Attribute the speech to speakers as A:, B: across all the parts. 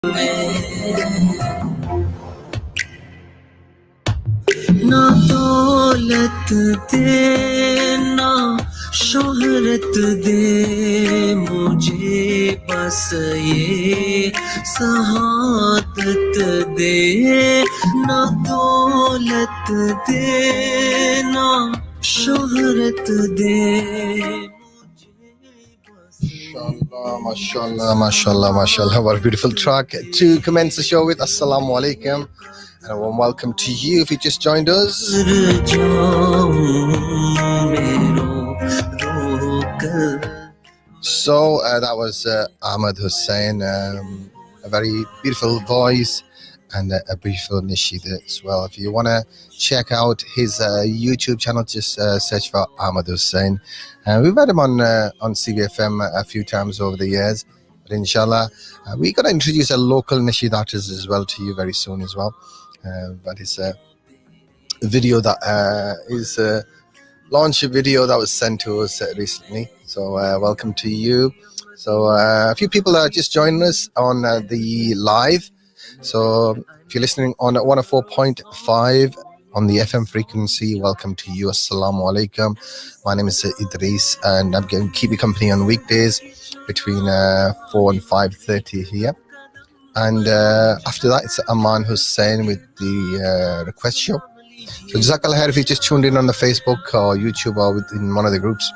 A: ना दौलत दे ना शोहरत दे मुझे बस ये शहादत दे ना दौलत दे ना शोहरत दे
B: Mashallah, mashallah, mashallah. What a beautiful track to commence the show with. Assalamu alaikum. And a warm welcome to you if you just joined us. So that was Ahmad Hussain, a very beautiful voice and a beautiful nashida as well. If you want to check out his YouTube channel, just search for Ahmad Hussain. We've had him on CBFM a few times over the years, but inshallah, we're going to introduce a local nashid artist as well to you very soon as well. But it's a video that is a launch video that was sent to us recently. So welcome to you. So a few people are just joining us on the live. So if you're listening on 104.5 on the FM frequency, welcome to you. Assalamu alaikum. My name is Idrees, and I'm going to keep you company on weekdays between 4 and 5:30 here. And after that, it's Aman Hussain with the request show. So Jazakallah khair if you just tuned in on the Facebook or YouTube or within one of the groups.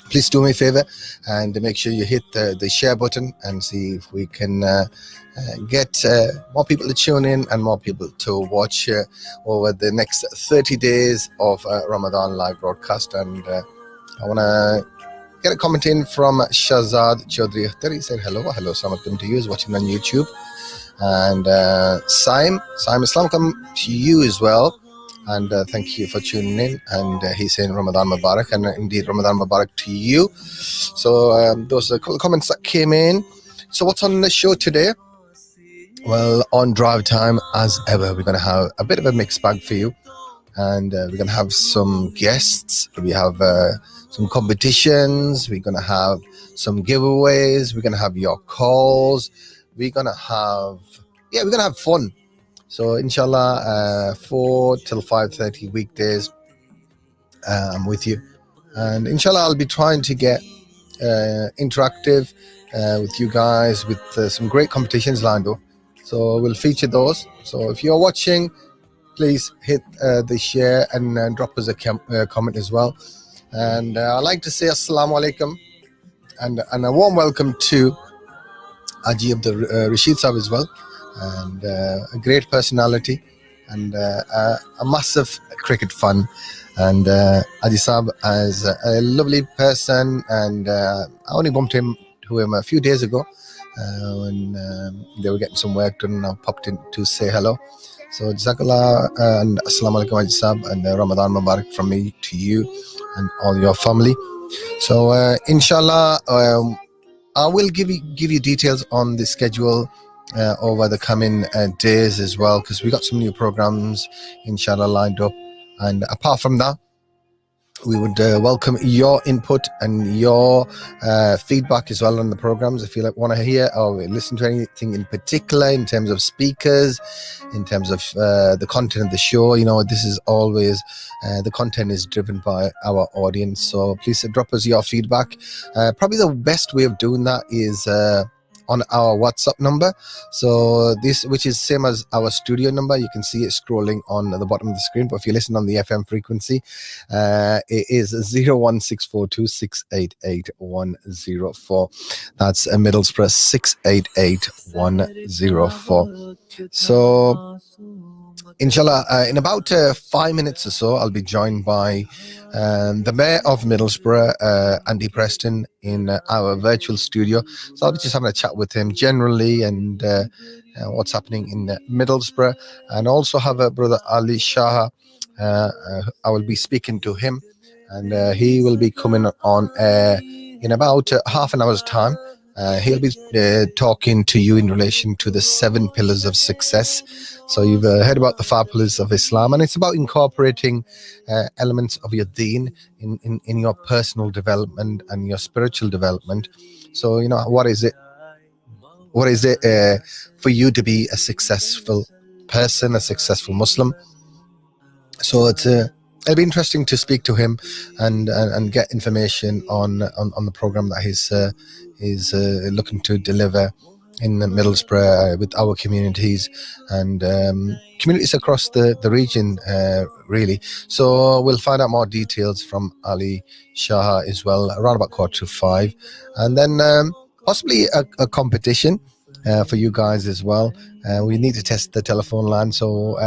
B: Please do me a favor and make sure you hit the share button and see if we can get more people to tune in and more people to watch over the next 30 days of Ramadan live broadcast. And I want to get a comment in from Shahzad Chaudhry. He said hello, assalamualaikum to you, is watching on YouTube. And Saim Islam to you as well. And thank you for tuning in. And he's saying Ramadan Mubarak, and indeed Ramadan Mubarak to you. So those are the comments that came in. So what's on the show today? Well, on Drive Time, as ever, we're going to have a bit of a mixed bag for you. And we're going to have some guests. We have some competitions. We're going to have some giveaways. We're going to have your calls. We're going to have fun. So inshallah, 4 till 5:30 weekdays, I'm with you. And inshallah, I'll be trying to get interactive with you guys with some great competitions lined up. So we'll feature those. So if you're watching, please hit the share and drop us a comment as well. And I'd like to say assalamu alaikum and a warm welcome to Idrees Rashid Sahib as well. And a great personality and a massive cricket fan. And Idrees Sahib is a lovely person, and I only bumped into him a few days ago when they were getting some work done, and I popped in to say hello. So Jazakallah and Assalamu alaikum Idrees Sahib, and Ramadan Mubarak from me to you and all your family. So inshallah, I will give you details on the schedule over the coming days as well, because we got some new programs inshallah lined up. And apart from that, we would welcome your input and your feedback as well on the programs. If you want to hear or listen to anything in particular in terms of speakers, in terms of the content of the show, this is always the content is driven by our audience. So please drop us your feedback. Probably the best way of doing that is on our WhatsApp number. So this, which is same as our studio number, you can see it scrolling on the bottom of the screen. But if you listen on the FM frequency, it is 01642688104. That's a Middlesbrough 688104. So inshallah, in about 5 minutes or so, I'll be joined by the Mayor of Middlesbrough, Andy Preston, in our virtual studio. So I'll be just having a chat with him generally and what's happening in Middlesbrough, and also have a brother Ali Shah. I will be speaking to him, and he will be coming on in about half an hour's time. He'll be talking to you in relation to the 7 pillars of success. So you've heard about the 5 pillars of Islam, and it's about incorporating elements of your deen in your personal development and your spiritual development. So, what is it? what is it for you to be a successful person, a successful Muslim. So it'll be interesting to speak to him and get information on the program that he's looking to deliver in Middlesbrough with our communities and communities across the region, really. So we'll find out more details from Ali Shah as well, around about 4:45, and then possibly a competition for you guys as well. We need to test the telephone line, so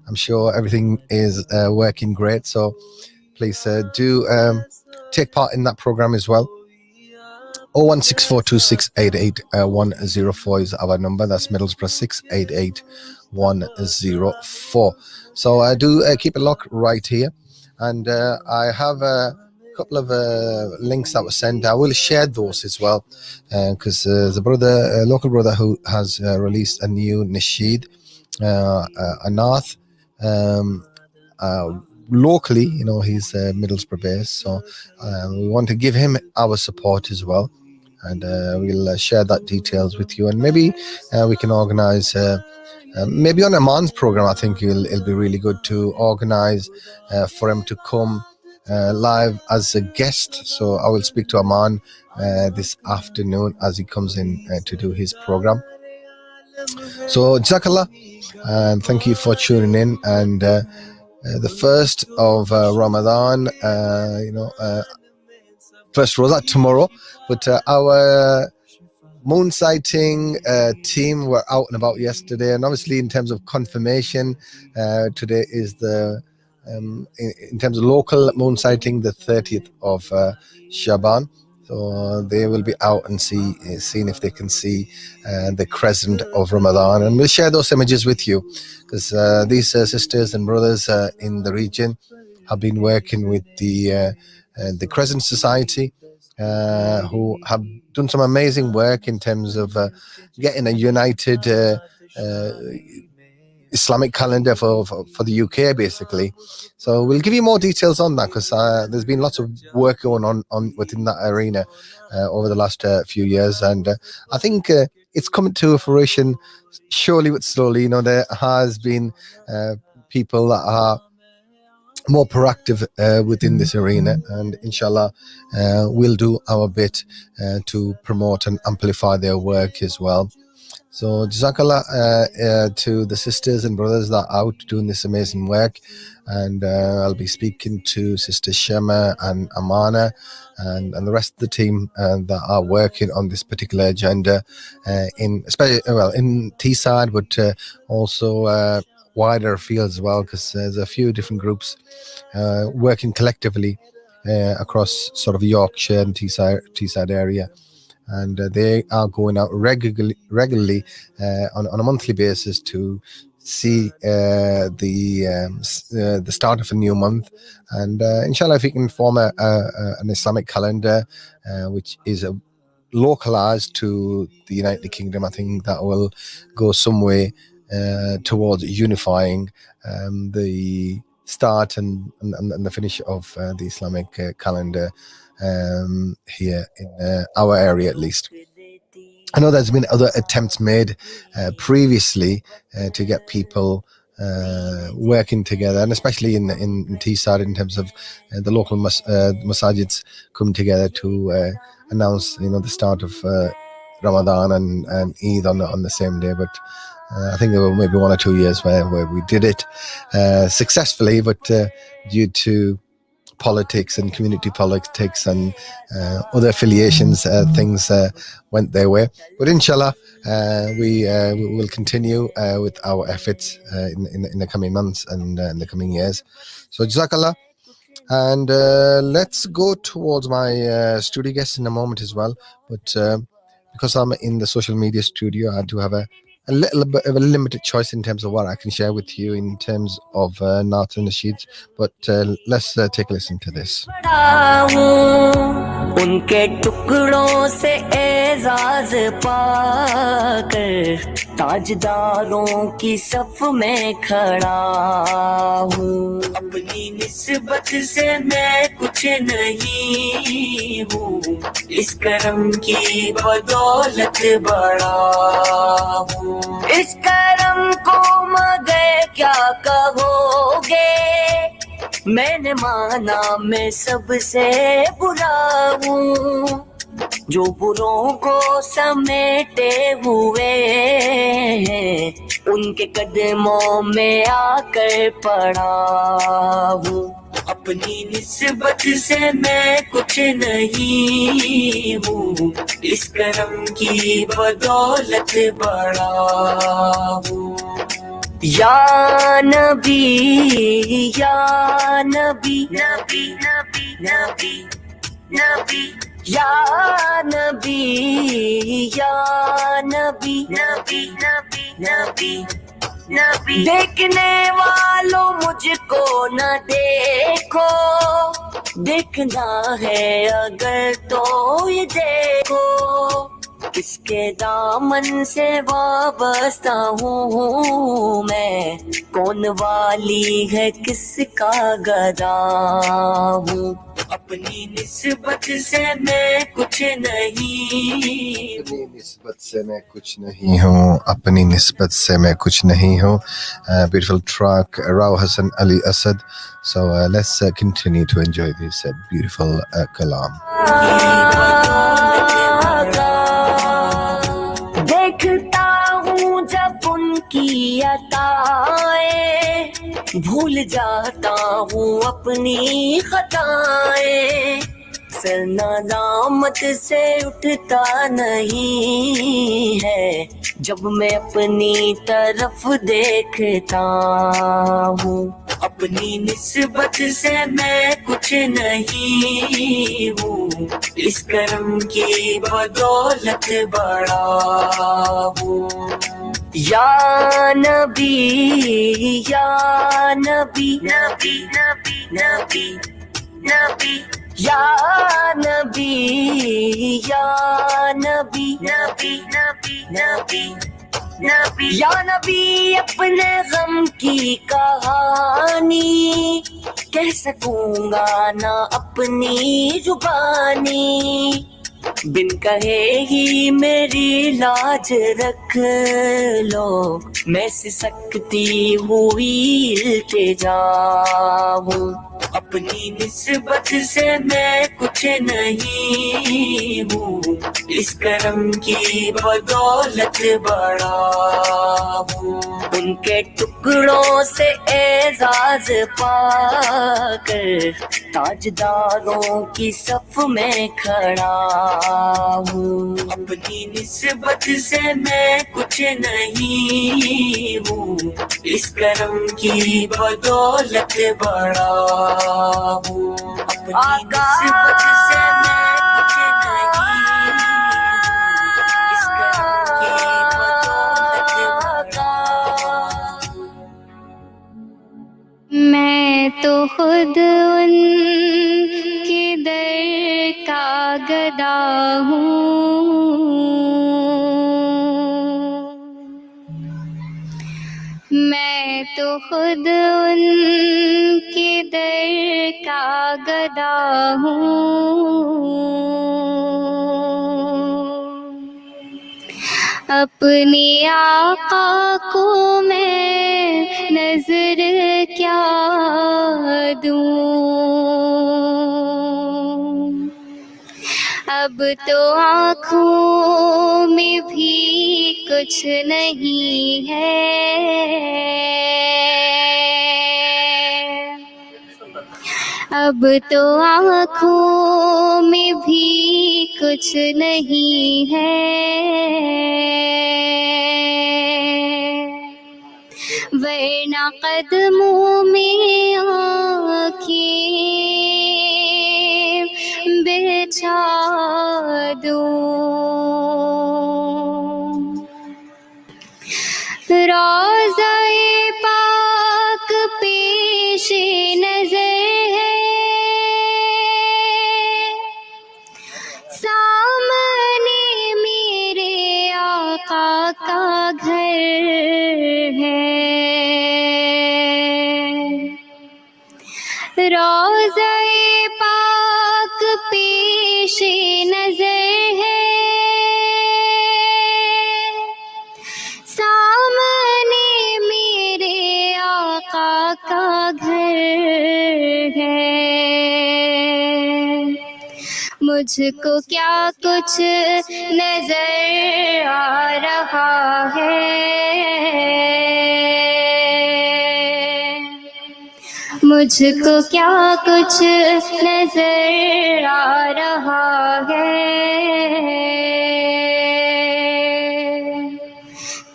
B: I'm sure everything is working great. So please do take part in that program as well. 01642688104 is our number. That's Middlesbrough 688104. So I do keep a look right here, and I have a couple of links that were sent. I will share those as well, because there's a local brother who has released a new nasheed, Anath. Locally, he's Middlesbrough based, so we want to give him our support as well, and we'll share that details with you, and maybe we can organize maybe on Aman's program. I think it'll be really good to organize for him to come live as a guest. So I will speak to Aman this afternoon as he comes in to do his program. So Jazakallah, and thank you for tuning in. And the first of Ramadan, first Rosa tomorrow, but our moon sighting team were out and about yesterday, and obviously in terms of confirmation, today is the in terms of local moon sighting, the 30th of Shaban. So they will be out and seeing if they can see the crescent of Ramadan, and we'll share those images with you, because these sisters and brothers in the region have been working with the Crescent Society, who have done some amazing work in terms of getting a united Islamic calendar for the UK, basically. So we'll give you more details on that, because there's been lots of work going on within that arena over the last few years, and I think it's coming to fruition surely but slowly. There has been people that are more proactive within this arena, and inshallah we'll do our bit to promote and amplify their work as well. So Jazakallah to the sisters and brothers that are out doing this amazing work, and I'll be speaking to Sister Shema and Amana and the rest of the team that are working on this particular agenda in Teesside, but also wider fields as well, because there's a few different groups working collectively across sort of Yorkshire and Teesside area, and they are going out regularly on a monthly basis to see the start of a new month, and inshallah if we can form an Islamic calendar which is localized to the United Kingdom, I think that will go some way towards unifying the start and the finish of the Islamic calendar here in our area, at least. I know there's been other attempts made previously to get people working together, and especially in Teesside, in terms of the local masajids coming together to announce the start of Ramadan and Eid on the same day. But I think there were maybe 1 or 2 years where we did it successfully, but due to politics and community politics and other affiliations, things went their way. But inshallah, we will continue with our efforts in the coming months and in the coming years. So Jazakallah. And let's go towards my studio guests in a moment as well. But because I'm in the social media studio, I do have a little bit of a limited choice in terms of what I can share with you in terms of Naat and Nasheed. But let's take a listen to this. उनके टुकड़ों से
A: اعزاز پا کر تاجداروں کی صف میں کھڑا ہوں. اپنی نسبت سے میں کچھ نہیں ہوں, اس کرم کی بدولت بڑا ہوں. اس کرم کو مگر کیا کہو گے, میں نے مانا میں سب سے برا ہوں. جو بروں کو سمیٹے ہوئے ہیں, ان کے قدموں میں آ کر پڑا ہوں. اپنی نسبت سے میں کچھ نہیں ہوں, اس کرم کی بدولت بڑا ہوں. یا نبی یا نبی نبی نبی نبی نبی یا نبی یا نبی نبی نبی نبی نبی. دیکھنے والوں مجھ کو نہ دیکھو, دیکھنا ہے اگر تو یہ دیکھو. کس کے دامن سے وابستہ ہوں میں, کون والی ہے کس کا گدا ہوں. اپنی نسبت سے میں کچھ نہیں ہوں,
B: اپنی نسبت سے میں کچھ نہیں ہوں, اپنی نسبت سے میں کچھ نہیں ہوں. Beautiful track, Rao Hassan Ali Asad. So let's continue to enjoy this beautiful kalam.
A: دیکھتا ہوں جب ان کی عطائیں, بھول جاتا ہوں اپنی خطائیں. سر ندامت سے اٹھتا نہیں ہے, جب میں اپنی طرف دیکھتا ہوں. اپنی نسبت سے میں کچھ نہیں ہوں, اس کرم کی بدولت بڑا ہوں. یا نبی یا نبی نبی نبی نبی نبی یا نبی یا نبی نبی نبی نبی نبی. یا نبی اپنے غم کی کہانی کہہ سکوں گا نہ اپنی زبانی, بن کہے ہی میری لاج رکھ لو, میں سسکتی ہوئی التجا ہوں. اپنی نسبت سے میں کچھ نہیں ہوں, اس کرم کی بدولت بڑا ہوں. ان کے ٹکڑوں سے اعزاز پا کر تاجداروں کی صف میں کھڑا ہوں. اپنی نسبت سے میں کچھ نہیں ہوں, اس کرم کی بدولت بڑا ہوں. اپنی نسبت سے میں کچھ نہیں ہوں, اس کرم کی بدولت بڑا ہوں.
C: میں تو خود ان کے در کا گدا ہوں, میں تو خود ان کے در کا گدا ہوں. اپنے آقا کو میں نظر کیا دوں, اب تو آنکھوں میں بھی کچھ نہیں ہے, اب تو آنکھوں میں بھی کچھ نہیں ہے. ورنہ قدموں میں آنکھیں بچھا دوں. روضہ پاک پیش نظر ہے, سامنے आका का घर है। मुझको क्या कुछ नजर आ रहा है, मुझको क्या कुछ नजर आ रहा है।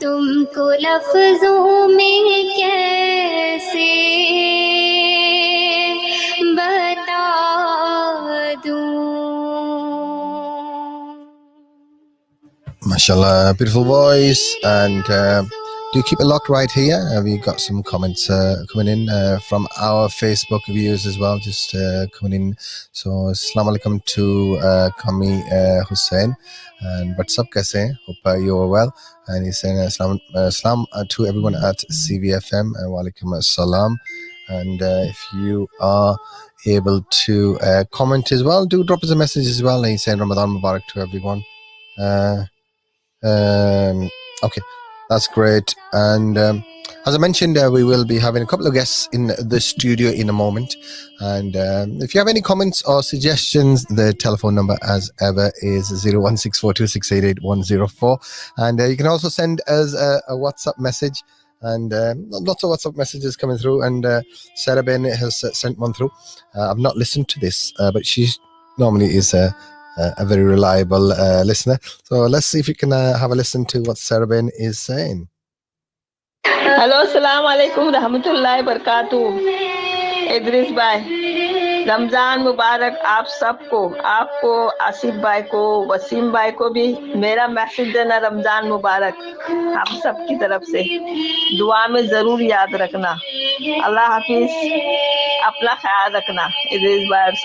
C: तुमको लफ्जों में कैसे बता दूं।
B: Mashallah, beautiful voice, and do keep it locked right here. We've got some comments coming in from our Facebook viewers as well, just coming in. So, Assalamu alaikum to Kami Hussein, and what's up, kaise? Hope you're well. And he's saying Assalam to everyone at CVFM, and wa alaikum assalam. And if you are able to comment as well, do drop us a message as well. And he's saying Ramadan Mubarak to everyone. Okay, that's great. And as I mentioned, we will be having a couple of guests in the studio in a moment. And if you have any comments or suggestions, the telephone number, as ever, is 01642688104. And you can also send us a WhatsApp message. And lots of WhatsApp messages coming through. And Sarah Ben has sent one through. I've not listened to this, but she normally is a very reliable listener. So let's see if you can have a listen to what Sarah Ben is saying.
D: Hello अस्सलाम वालेकुम रहमतुल्लाहि बरकातहू। इदरीस भाई, रमज़ान मुबारक आप सबको, आपको, आसिफ भाई को, वसीम भाई को भी मेरा मैसेज देना रमज़ान मुबारक हम सब की तरफ से। दुआ में ज़रूर याद रखना। अल्लाह हाफिज़, अपना ख्याल रखना। इदरीस भाई और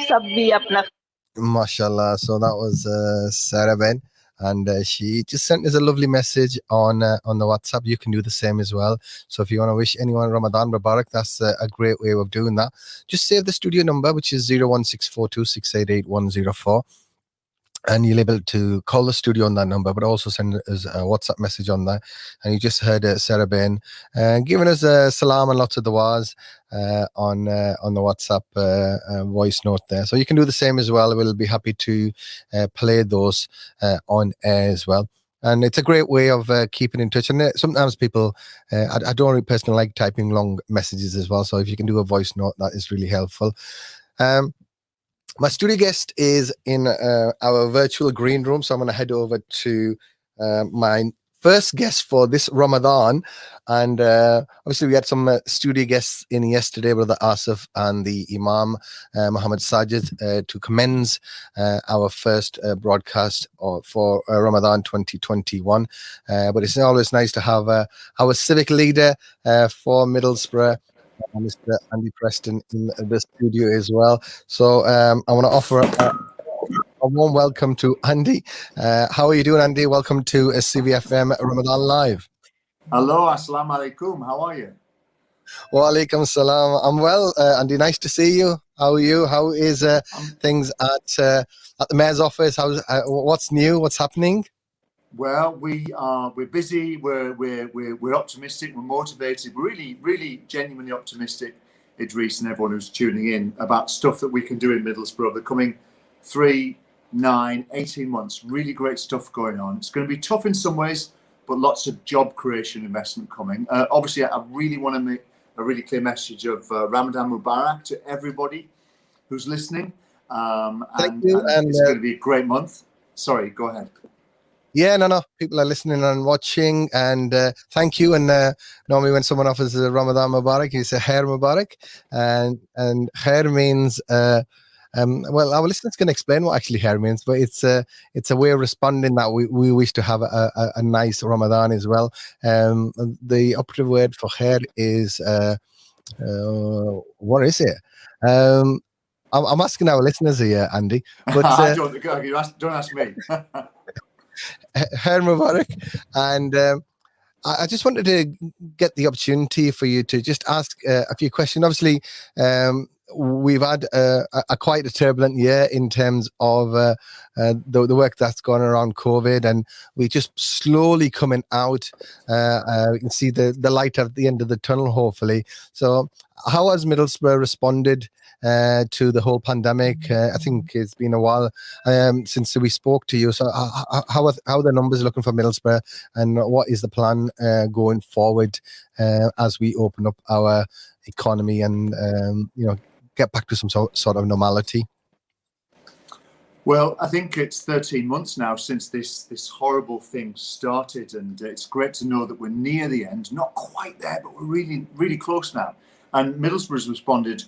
D: सब भी अपना।
B: Mashallah. So that was Sarah Ben. And she just sent us a lovely message on the WhatsApp. You can do the same as well. So if you want to wish anyone Ramadan Mubarak, that's a great way of doing that. Just save the studio number, which is 01642688104. And you'll be able to call the studio on that number, but also send us a WhatsApp message on that. And you just heard Sarah Ben giving us a salam and lots of du'as on the WhatsApp voice note there. So you can do the same as well. We'll be happy to play those on air as well. And it's a great way of keeping in touch. And sometimes people, I don't really personally like typing long messages as well. So if you can do a voice note, that is really helpful. My studio guest is in our virtual green room. So I'm going to head over to my first guest for this Ramadan. And obviously we had some studio guests in yesterday, Brother Asif and the Imam Muhammad Sajid, to commence our first broadcast for Ramadan 2021. But it's always nice to have our civic leader for Middlesbrough, Mr. Andy Preston, in the studio as well. So I want to offer a warm welcome to Andy. How are you doing, Andy? Welcome to CVFM Ramadan Live.
E: Hello, assalamu alaikum. How are you?
B: Wa alaikum salam. I'm well, Andy. Nice to see you. How are you? How is things at the mayor's office? What's new? What's happening?
E: Well, we're busy. We're optimistic. We're motivated. We're really genuinely optimistic, Idrees, and everyone who's tuning in, about stuff that we can do in Middlesbrough the coming 3, 9, 18 months. Really great stuff going on. It's going to be tough in some ways, but lots of job creation investment coming. Obviously, I really want to make a really clear message of Ramadan Mubarak to everybody who's listening.
B: Thank you.
E: And it's going to be a great month. Sorry, go ahead.
B: Yeah, no. People are listening and watching, and thank you. And normally, when someone offers a Ramadan Mubarak, you say Khair Mubarak, and Khair means well, our listeners can explain what actually Khair means, but it's a way of responding that we wish to have a nice Ramadan as well. The operative word for Khair is what is it? I'm asking our listeners here, Andy. But
E: don't ask me.
B: Khair Mubarak. And I just wanted to get the opportunity for you to just ask a few questions. Obviously, we've had a quite a turbulent year in terms of the work that's gone around COVID, and we're just slowly coming out. We can see the light at the end of the tunnel, hopefully. So how has Middlesbrough responded to the whole pandemic? I think it's been a while since we spoke to you. So how are the numbers looking for Middlesbrough, and what is the plan going forward as we open up our economy and get back to some sort of normality?
E: Well, I think it's 13 months now since this horrible thing started, and it's great to know that we're near the end. Not quite there, but we're really, really close now. And Middlesbrough's responded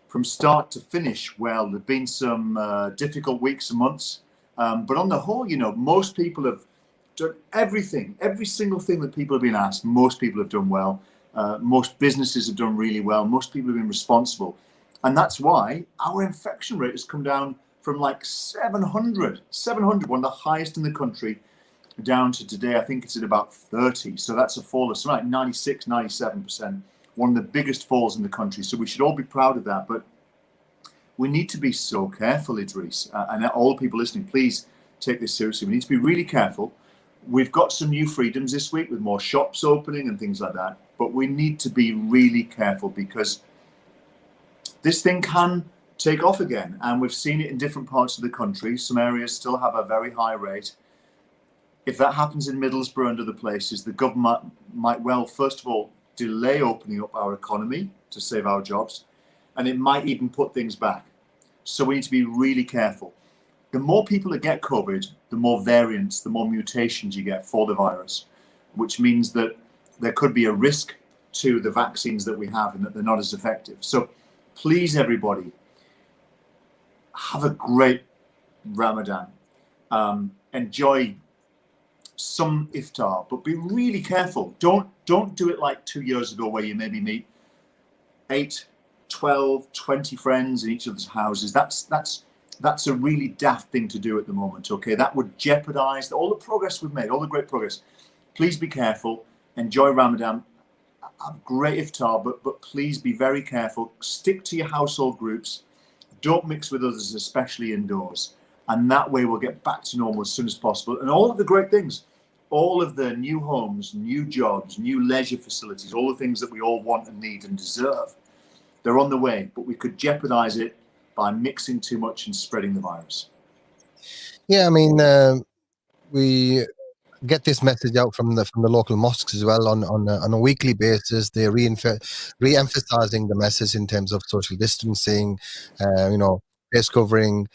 E: from start to finish well. There've been some difficult weeks and months, but on the whole, most people have done everything, every single thing that people have been asked. Most people have done well. Most businesses have done really well. Most people have been responsible, and that's why our infection rate has come down from like 700, one of the highest in the country, down to today, I think it's at about 30. So that's a fall of something like 96, 97%, one of the biggest falls in the country. So we should all be proud of that. But we need to be so careful, Idrees, and all the people listening, please take this seriously. We need to be really careful. We've got some new freedoms this week with more shops opening and things like that. But we need to be really careful, because this thing can take off again, and we've seen it in different parts of the country. Some areas still have a very high rate. If that happens in Middlesbrough and other places, the government might well, first of all, delay opening up our economy to save our jobs, and it might even put things back. So we need to be really careful. The more people that get COVID, the more variants, the more mutations you get for the virus, which means that there could be a risk to the vaccines that we have and that they're not as effective. So please, everybody, have a great Ramadan. Enjoy some iftar, but be really careful. Don't do it like 2 years ago, where you maybe meet 8, 12, 20 friends in each other's houses. That's a really daft thing to do at the moment. Okay, that would jeopardize all the progress we've made, all the great progress. Please be careful. Enjoy Ramadan. Have a great iftar, but please be very careful. Stick to your household groups. Don't mix with others, especially indoors. And that way we'll get back to normal as soon as possible. And all of the great things, all of the new homes, new jobs, new leisure facilities, all the things that we all want and need and deserve, they're on the way. But we could jeopardize it by mixing too much and spreading the virus.
B: Yeah, I mean, we get this message out from the local mosques as well on a weekly basis. They're re-emphasizing the message in terms of social distancing, face covering,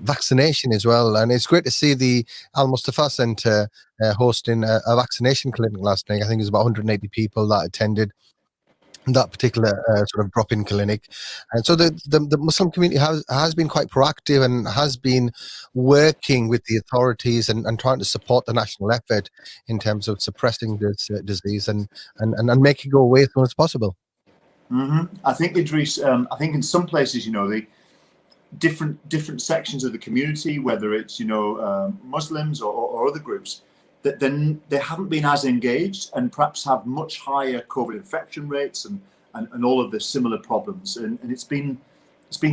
B: vaccination as well. And it's great to see the Al Mustafa Centre hosting a vaccination clinic last night. I think it was about 180 people that attended that particular sort of drop-in clinic. And so the Muslim community has been quite proactive and has been working with the authorities and trying to support the national effort in terms of suppressing this disease and make it go away as soon as possible.
E: Mm-hmm. I think, Idrees, I think in some places, the different sections of the community, whether it's Muslims or other groups, that then they haven't been as engaged and perhaps have much higher COVID infection rates and all of the similar problems. And it's been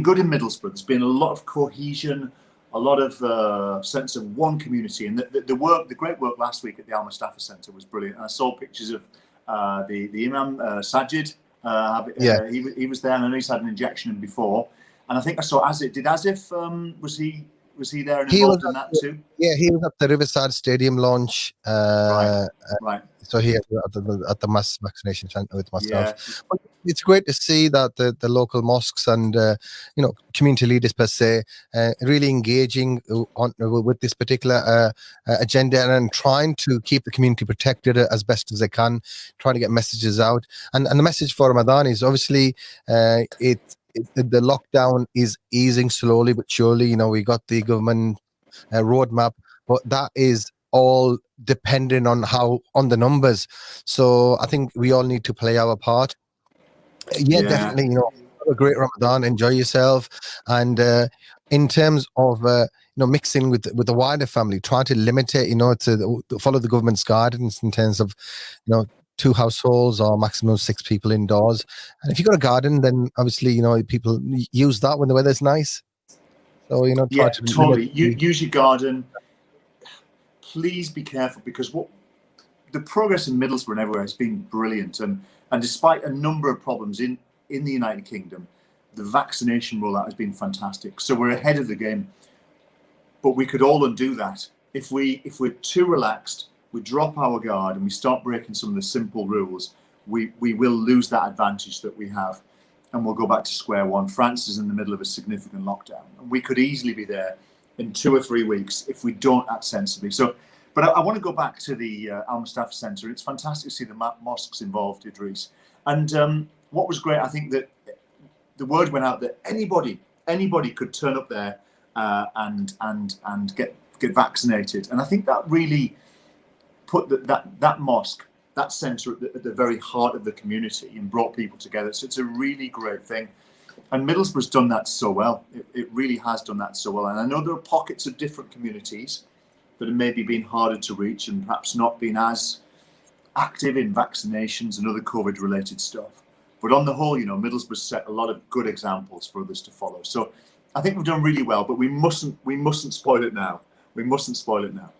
E: good in Middlesbrough. There's been a lot of cohesion, a lot of sense of one community. And the great work last week at the Al Mustafa Centre was brilliant. And I saw pictures of the Imam Sajid. He was there, and I know he's had an injection before. And I think I saw Asif. Did Asif, was he there and involved in that too? Yeah,
B: he was at the Riverside Stadium launch.
E: Right.
B: So he was at the mass vaccination centre with myself. Yeah. But it's great to see that the local mosques and community leaders per se really engaging with this particular agenda and trying to keep the community protected as best as they can, trying to get messages out. And the message for Ramadan is obviously the lockdown is easing slowly but surely. We got the government roadmap, but that is all dependent on the numbers. So I think we all need to play our part. Yeah. Definitely. Have a great Ramadan. Enjoy yourself. And in terms of mixing with the wider family, try to limit it. To follow the government's guidance in terms of 2 households or maximum 6 people indoors. And if you've got a garden, then obviously, people use that when the weather's nice. So, try
E: Yeah,
B: to
E: totally. Use your garden. Please be careful, because the progress in Middlesbrough and everywhere has been brilliant. And despite a number of problems in the United Kingdom, the vaccination rollout has been fantastic. So we're ahead of the game. But we could all undo that. If we're too relaxed, we drop our guard and we start breaking some of the simple rules, we will lose that advantage that we have, and we'll go back to square one. France is in the middle of a significant lockdown, and we could easily be there in 2 or 3 weeks if we don't act sensibly. So, but I want to go back to the Al Mustafa Centre. It's fantastic to see the mosques involved, Idrees. And what was great, I think that the word went out that anybody could turn up there and get vaccinated. And I think that really put that mosque, that centre at the very heart of the community and brought people together. So it's a really great thing. And Middlesbrough's done that so well. It really has done that so well. And I know there are pockets of different communities that have maybe been harder to reach and perhaps not been as active in vaccinations and other COVID-related stuff. But on the whole, Middlesbrough set a lot of good examples for others to follow. So I think we've done really well, but we mustn't spoil it now. We mustn't spoil it now.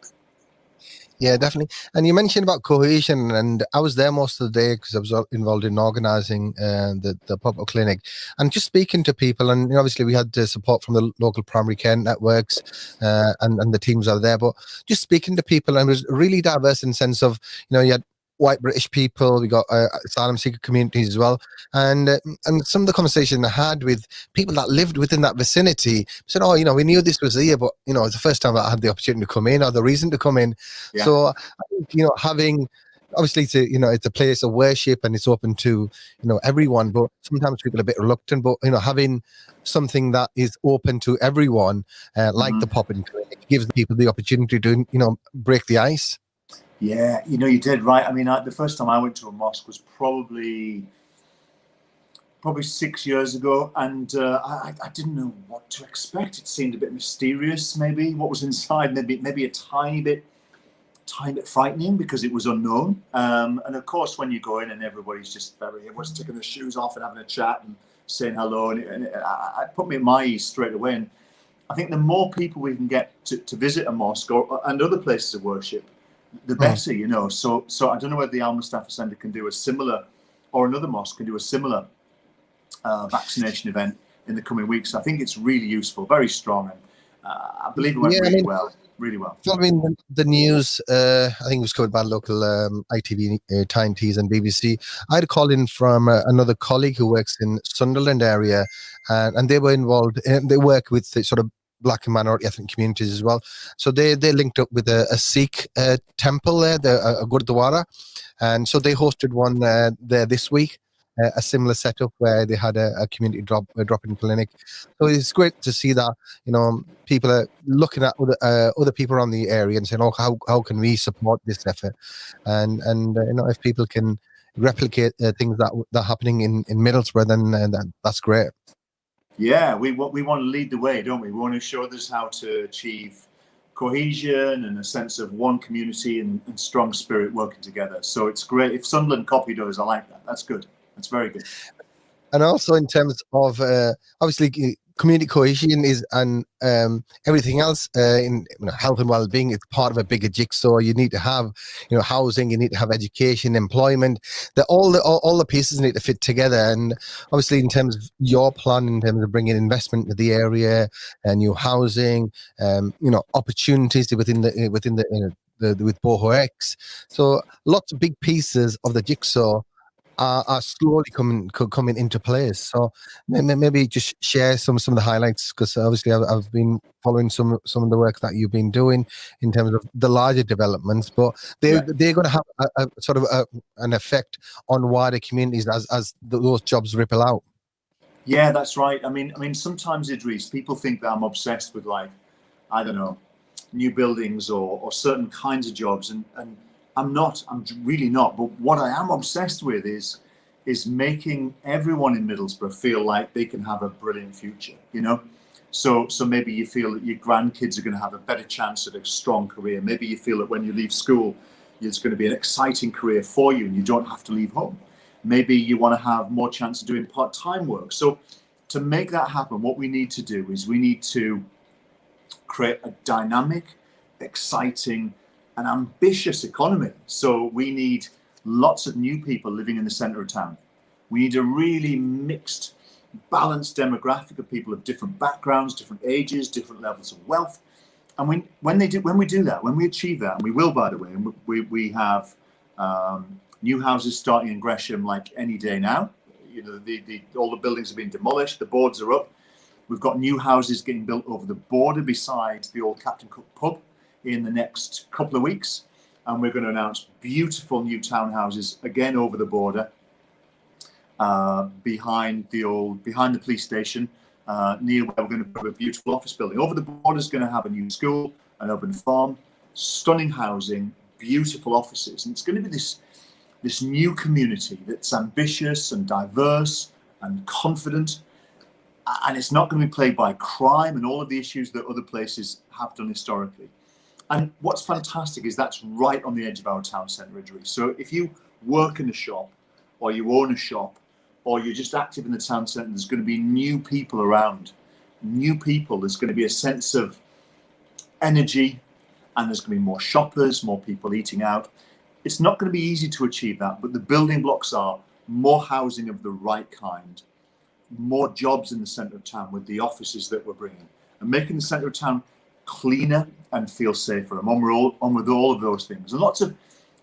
B: Yeah, definitely. And you mentioned about cohesion, and I was there most of the day because I was involved in organising the pop-up clinic and just speaking to people. And obviously we had support from the local primary care networks and the teams are there, but just speaking to people, and it was really diverse in the sense of, you had white British people, we got asylum seeker communities as well, and some of the conversation I had with people that lived within that vicinity said, oh, we knew this was here, but it's the first time I had the opportunity to come in or the reason to come in. Yeah. So I think having, obviously it's a place of worship and it's open to everyone, but sometimes people are a bit reluctant, but having something that is open to everyone like the pop-in clinic gives people the opportunity to break the ice.
E: Yeah, you did right. I mean, the first time I went to a mosque was probably 6 years ago, and I didn't know what to expect. It seemed a bit mysterious, maybe what was inside, maybe a tiny bit frightening because it was unknown. And of course, when you go in and everybody's taking their shoes off and having a chat and saying hello, and it put me at my ease straight away. And I think the more people we can get to visit a mosque and other places of worship, the better, So I don't know whether the Al Mustafa Centre can do a similar, or another mosque can do a similar vaccination event in the coming weeks. I think it's really useful, very strong, and I believe it went really well.
B: Following the news, I think it was covered by local ITV, Tyne Tees and BBC. I had a call in from another colleague who works in Sunderland area, and they were involved, they work with the sort of Black and minority ethnic communities as well. So they linked up with a Sikh temple there, a Gurdwara, and so they hosted one there this week, a similar setup where they had a community drop-in clinic. So it's great to see that people are looking at other people around the area and saying, oh, how can we support this effort? And if people can replicate things that are happening in Middlesbrough, then that's great.
E: Yeah, we want to lead the way, don't we? We want to show others how to achieve cohesion and a sense of one community and strong spirit working together. So it's great. If Sunderland copied us, I like that. That's good. That's very good.
B: And also in terms of obviously community cohesion is and everything else in health and well-being, it's part of a bigger jigsaw. You need to have housing, you need to have education, employment, all the pieces need to fit together. And obviously in terms of your plan, in terms of bringing investment to the area, new housing, opportunities within the with Boho X, so lots of big pieces of the jigsaw are slowly coming into place. So maybe just share some of the highlights, because obviously I've been following some of the work that you've been doing in terms of the larger developments, but they're going to have a sort of an effect on wider communities as those jobs ripple out.
E: Yeah, that's right. I mean, sometimes, Idrees, people think that I'm obsessed with, like, I don't know, new buildings or certain kinds of jobs, and I'm not. I'm really not. But what I am obsessed with is making everyone in Middlesbrough feel like they can have a brilliant future. So maybe you feel that your grandkids are going to have a better chance at a strong career. Maybe you feel that when you leave school, it's going to be an exciting career for you and you don't have to leave home. Maybe you want to have more chance of doing part-time work. So to make that happen, what we need to do is we need to create a dynamic, exciting and ambitious economy. So we need lots of new people living in the centre of town. We need a really mixed, balanced demographic of people of different backgrounds, different ages, different levels of wealth. And when we do that, when we achieve that, and we will, by the way, and we have new houses starting in Gresham like any day now. You know, all the buildings have been demolished, the boards are up. We've got new houses getting built over the border beside the old Captain Cook pub in the next couple of weeks. And we're going to announce beautiful new townhouses again over the border behind the police station, near where we're going to put a beautiful office building. Over the border is going to have a new school, an urban farm, stunning housing, beautiful offices. And it's going to be this new community that's ambitious and diverse and confident. And it's not going to be plagued by crime and all of the issues that other places have done historically. And what's fantastic is that's right on the edge of our town centre, Idrees. So if you work in a shop, or you own a shop, or you're just active in the town centre, there's going to be new people around. New people, there's going to be a sense of energy, and there's going to be more shoppers, more people eating out. It's not going to be easy to achieve that, but the building blocks are more housing of the right kind, more jobs in the centre of town with the offices that we're bringing, and making the centre of town cleaner and feel safer. I'm on with all of those things, and lots of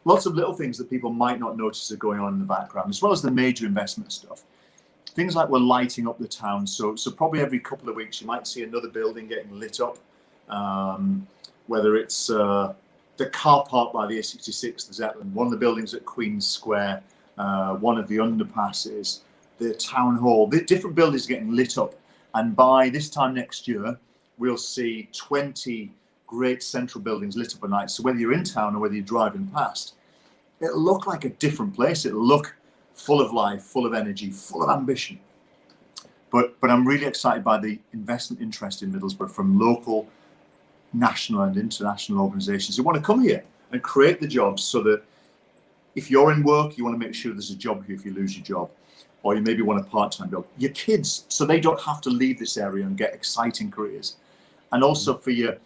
E: little things that people might not notice are going on in the background, as well as the major investment stuff. Things like we're lighting up the town, so probably every couple of weeks you might see another building getting lit up, whether it's the car park by the A66, the Zetland, one of the buildings at Queen's Square, one of the underpasses, the town hall. The different buildings getting lit up, and by this time next year we'll see 20 great central buildings lit up at night. So whether you're in town or whether you're driving past, it'll look like a different place. It'll look full of life, full of energy, full of ambition. But I'm really excited by the investment interest in Middlesbrough from local, national and international organisations who want to come here and create the jobs, so that if you're in work, you want to make sure there's a job here if you lose your job, or you maybe want a part-time job. Your kids, so they don't have to leave this area and get exciting careers. And also for your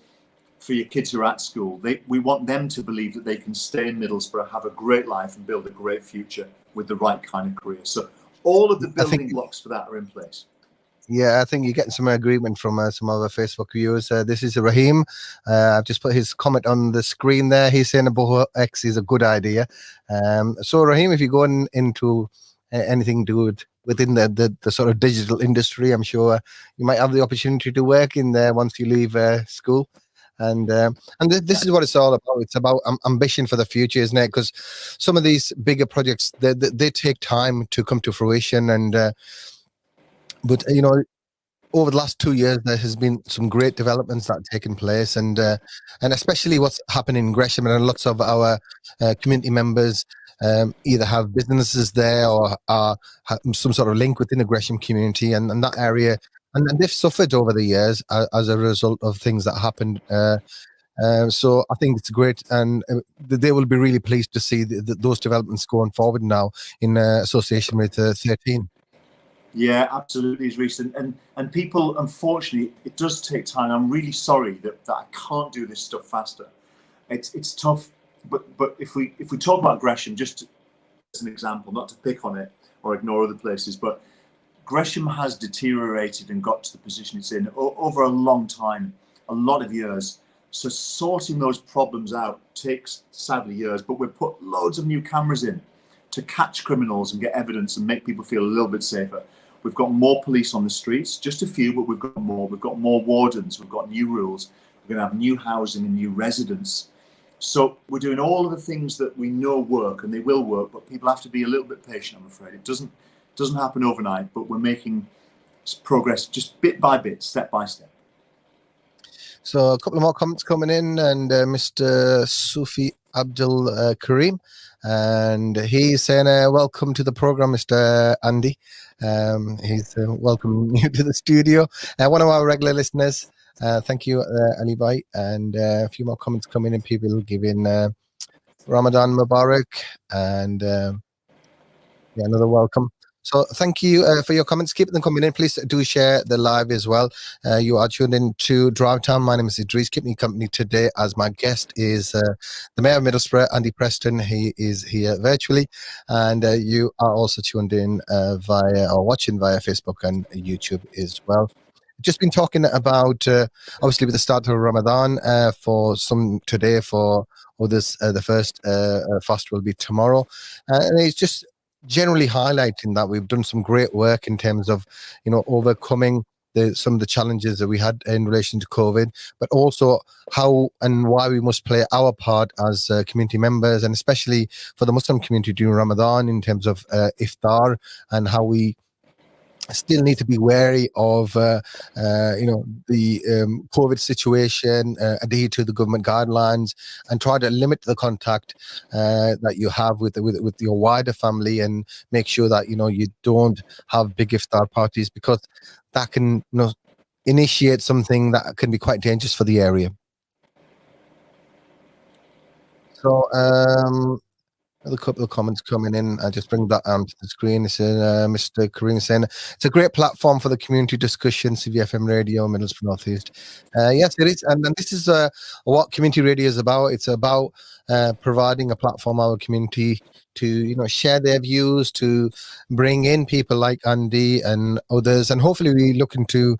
E: kids who are at school, we want them to believe that they can stay in Middlesbrough, have a great life and build a great future with the right kind of career. So all of the building blocks for that are in place.
B: Yeah, I think you're getting some agreement from some of our Facebook viewers. This is Raheem. I've just put his comment on the screen there. He's saying Boho X is a good idea. So Raheem, if you're going into anything to do with within the sort of digital industry, I'm sure you might have the opportunity to work in there once you leave school. And this is what it's all about. It's about ambition for the future, isn't it? Because some of these bigger projects, they take time to come to fruition. And but you know, over the last 2 years, there has been some great developments that have taken place, and especially what's happening in Gresham, and lots of our community members either have businesses there or have some sort of link within the Gresham community, and that area. And they've suffered over the years as a result of things that happened. So I think it's great, and they will be really pleased to see those developments going forward now in association with 13.
E: Yeah, absolutely, is recent. And people, unfortunately, it does take time. I'm really sorry that I can't do this stuff faster. It's tough, but if we talk about Gresham, just as an example, not to pick on it or ignore other places, but Gresham has deteriorated and got to the position it's in over a long time, a lot of years. So sorting those problems out takes, sadly, years, but we've put loads of new cameras in to catch criminals and get evidence and make people feel a little bit safer. We've got more police on the streets, just a few, but we've got more. We've got more wardens, we've got new rules, we're going to have new housing and new residents. So we're doing all of the things that we know work, and they will work, but people have to be a little bit patient, I'm afraid. It doesn't happen overnight, but we're making progress just bit by bit, step by step.
B: So a couple of more comments coming in, and Mr. Sufi Abdul Karim, and he's saying, welcome to the program, Mr. Andy. He's welcoming you to the studio. One of our regular listeners. Thank you, Ali Bhai. And a few more comments coming in, people giving Ramadan Mubarak, and yeah, another welcome. So thank you for your comments. Keep them coming in. Please do share the live as well. You are tuned in to Drivetime. My name is Idrees. Keep me company today as my guest is the Mayor of Middlesbrough, Andy Preston. He is here virtually. And you are also tuned in via or watching via Facebook and YouTube as well. Just been talking about obviously with the start of Ramadan for some today, for others the first fast will be tomorrow, and it's just generally highlighting that we've done some great work in terms of overcoming some of the challenges that we had in relation to COVID, but also how and why we must play our part as community members, and especially for the Muslim community during Ramadan in terms of iftar, and how we still need to be wary of the COVID situation, adhere to the government guidelines, and try to limit the contact that you have with your wider family, and make sure that you don't have big iftar parties, because that can initiate something that can be quite dangerous for the area. So another couple of comments coming in. I just bring that onto the screen. It's Mr. Kareem saying it's a great platform for the community discussion. CVFM Radio, Middlesbrough North East. Yes, it is, and this is what community radio is about. It's about providing a platform for our community to share their views, to bring in people like Andy and others, and hopefully we looking to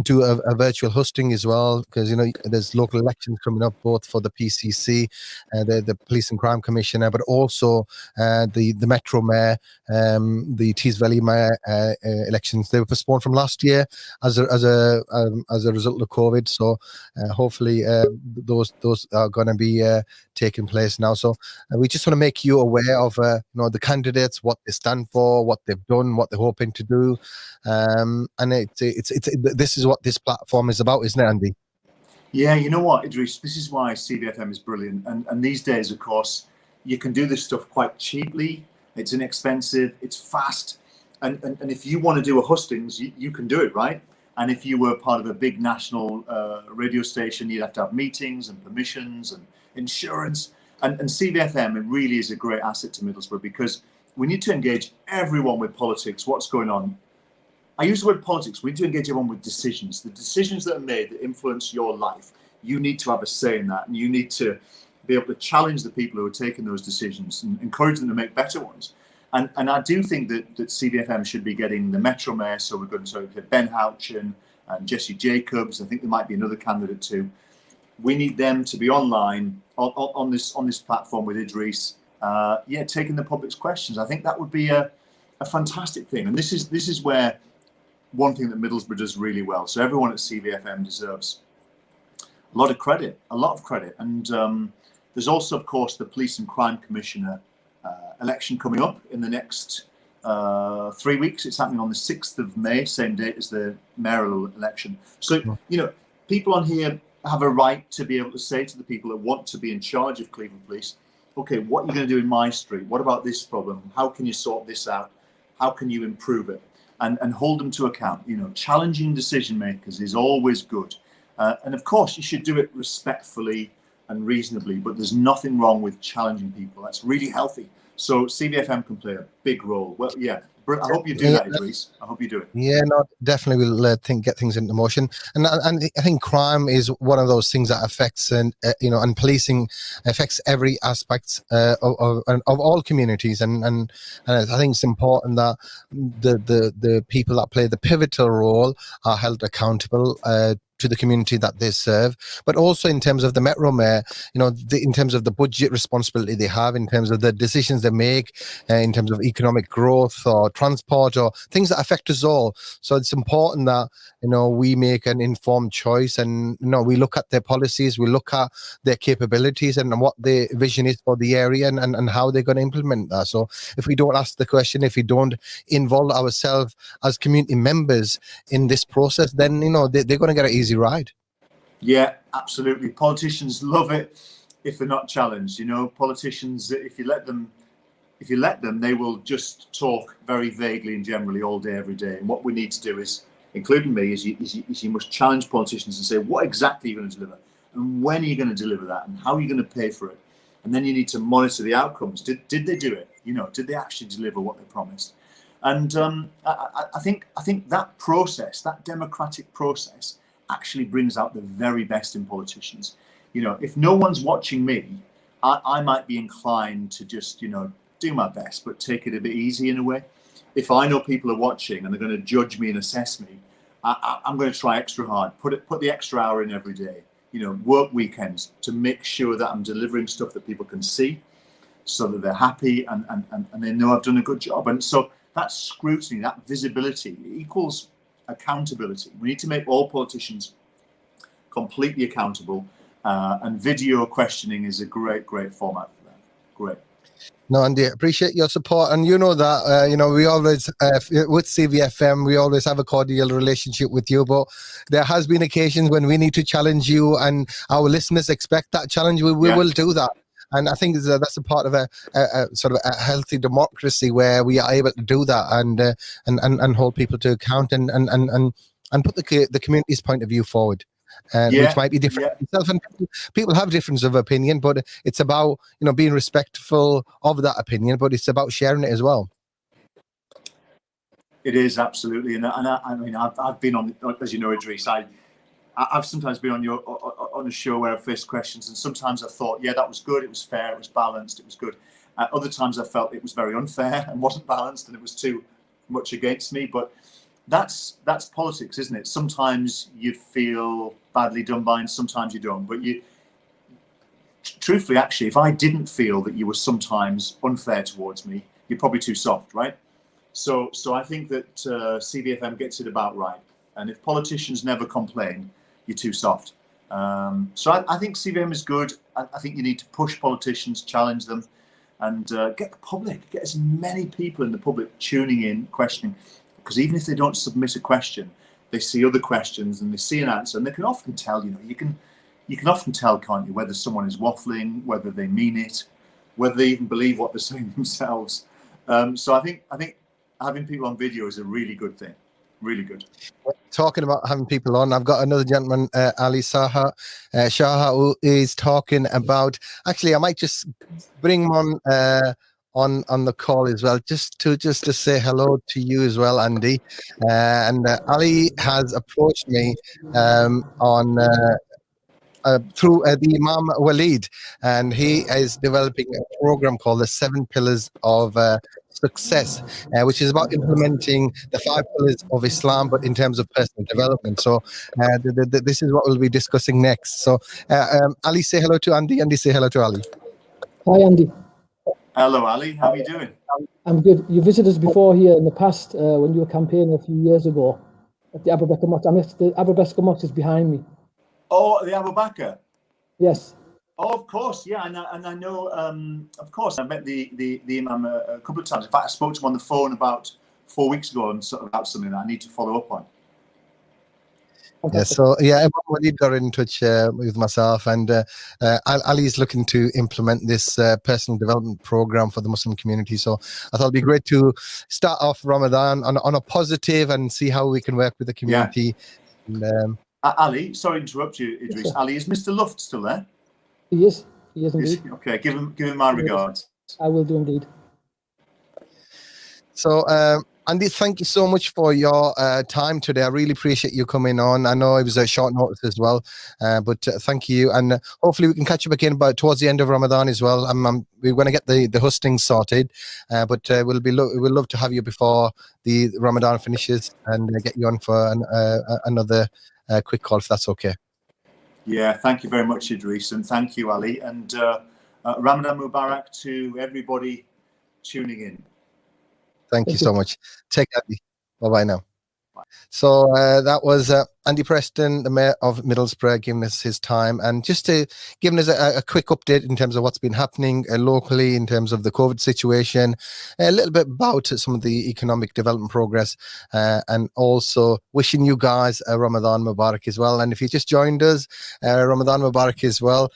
B: do a virtual hosting as well, because there's local elections coming up, both for the PCC, the Police and Crime Commissioner, but also the Metro Mayor, the Tees Valley Mayor elections. They were postponed from last year as a result of COVID. So hopefully those are going to be taking place now. So we just want to make you aware of the candidates, what they stand for, what they've done, what they're hoping to do, and this is what this platform is about, isn't it, Andy?
E: Yeah, you know what, Idrees, this is why CVFM is brilliant. And these days, of course, you can do this stuff quite cheaply. It's inexpensive, it's fast. And if you want to do a hustings, you can do it, right? And if you were part of a big national radio station, you'd have to have meetings and permissions and insurance. And CVFM, it really is a great asset to Middlesbrough, because we need to engage everyone with politics, what's going on. I use the word politics. We need to engage everyone with decisions. The decisions that are made that influence your life. You need to have a say in that, and you need to be able to challenge the people who are taking those decisions and encourage them to make better ones. And I do think that CVFM should be getting the Metro Mayor. So we're going to get Ben Houchin and Jesse Jacobs. I think there might be another candidate too. We need them to be online on this platform with Idrees. Taking the public's questions. I think that would be a fantastic thing. And this is where one thing that Middlesbrough does really well. So everyone at CVFM deserves a lot of credit. And there's also, of course, the Police and Crime Commissioner election coming up in the next 3 weeks. It's happening on the 6th of May, same date as the mayoral election. So, people on here have a right to be able to say to the people that want to be in charge of Cleveland Police, okay, what are you going to do in my street? What about this problem? How can you sort this out? How can you improve it? And hold them to account. Challenging decision makers is always good. And of course, you should do it respectfully and reasonably, but there's nothing wrong with challenging people. That's really healthy. So CVFM can play a big role. Well, yeah, I hope you do that, Idrees. I hope you do it.
B: Yeah, no, definitely we'll get things into motion. And I think crime is one of those things that affects and policing affects every aspect of all communities. And I think it's important that the people that play the pivotal role are held accountable to the community that they serve, but also in terms of the Metro Mayor, in terms of the budget responsibility they have, in terms of the decisions they make, in terms of economic growth or transport or things that affect us all. So it's important that we make an informed choice, and we look at their policies, we look at their capabilities and what their vision is for the area, and how they're going to implement that. So if we don't ask the question, if we don't involve ourselves as community members in this process, then they're going to get an easy ride.
E: Yeah, absolutely. Politicians love it if they're not challenged. Politicians, if you let them, they will just talk very vaguely and generally all day, every day. And what we need to do is, including me, is you must challenge politicians and say, what exactly are you going to deliver? And when are you going to deliver that? And how are you going to pay for it? and then you need to monitor the outcomes. Did they do it? Did they actually deliver what they promised? And I think that process, that democratic process, actually brings out the very best in politicians. If no one's watching me, I might be inclined to just do my best, but take it a bit easy in a way. If I know people are watching and they're going to judge me and assess me, I'm going to try extra hard, put the extra hour in every day, work weekends to make sure that I'm delivering stuff that people can see, so that they're happy and they know I've done a good job. And so that scrutiny, that visibility equals accountability. We need to make all politicians completely accountable, and video questioning is a great format for that. Great.
B: No, Andy, appreciate your support. And you know that, we always, with CVFM, we always have a cordial relationship with you. But there has been occasions when we need to challenge you, and our listeners expect that challenge. We will do that. And I think that's a part of a sort of a healthy democracy where we are able to do that and hold people to account and put the community's point of view forward. Which might be different. And people have difference of opinion, but it's about being respectful of that opinion. But it's about sharing it as well.
E: It is, absolutely, and I mean I've been on, as you know, Idrees. I've sometimes been on a show where I've faced questions, and sometimes I thought, yeah, that was good, it was fair, it was balanced, it was good. Other times I felt it was very unfair and wasn't balanced, and it was too much against me. But that's politics, isn't it? Sometimes you feel badly done by, and sometimes you don't. But truthfully, actually, if I didn't feel that you were sometimes unfair towards me, you're probably too soft, right? So I think that CVFM gets it about right. And if politicians never complain, you're too soft. So I think CVM is good. I think you need to push politicians, challenge them, and get the public, get as many people in the public tuning in, questioning. Because even if they don't submit a question, they see other questions and they see an answer, and they can often tell. You can often tell, can't you, whether someone is waffling, whether they mean it, whether they even believe what they're saying themselves. So I think having people on video is a really good thing. Really good.
B: Talking about having people on, I've got another gentleman, Ali Shaha, who is talking about. Actually, I might just bring him on the call as well, just to say hello to you as well, Andy. And Ali has approached me through the Imam Waleed, and he is developing a program called the 7 Pillars of Success, which is about implementing the 5 pillars of Islam, but in terms of personal development. So this is what we'll be discussing next. So Ali, say hello to Andy. Andy, say hello to Ali.
F: Hi, Andy.
E: Hello, Ali. How are you doing?
F: I'm good. You visited us before here in the past when you were campaigning a few years ago at the Abu Bakr Mosque. The Abu Bakr Mosque is behind me.
E: Oh, the Abu Bakr?
F: Yes.
E: Oh, of course, yeah, and I know, of course, I met the Imam a couple of times. In fact, I spoke to him on the phone about 4 weeks ago and sort of about something that I need to follow up on.
B: Yeah, so Imam Waleed got in touch with myself, and Ali is looking to implement this personal development program for the Muslim community. So I thought it'd be great to start off Ramadan on a positive and see how we can work with the community.
E: Yeah. And, Ali, sorry to interrupt you, Idrees. Yes, Ali, is Mr. Luft still there?
F: He is indeed.
E: Okay, give him my regards.
F: I will do indeed.
B: So, Andy, thank you so much for your time today. I really appreciate you coming on. I know it was a short notice as well, but thank you. And hopefully we can catch up again about towards the end of Ramadan as well. We're going to get the hosting sorted, but we'll love to have you before the Ramadan finishes and get you on for another quick call, if that's okay.
E: Yeah, thank you very much, Idrees, and thank you, Ali, and Ramadan Mubarak to everybody tuning in.
B: Thank you so much. Take care. Bye-bye now. So that was Andy Preston, the Mayor of Middlesbrough, giving us his time and just giving us a quick update in terms of what's been happening locally in terms of the COVID situation, a little bit about some of the economic development progress, and also wishing you guys a Ramadan Mubarak as well. And if you just joined us, Ramadan Mubarak as well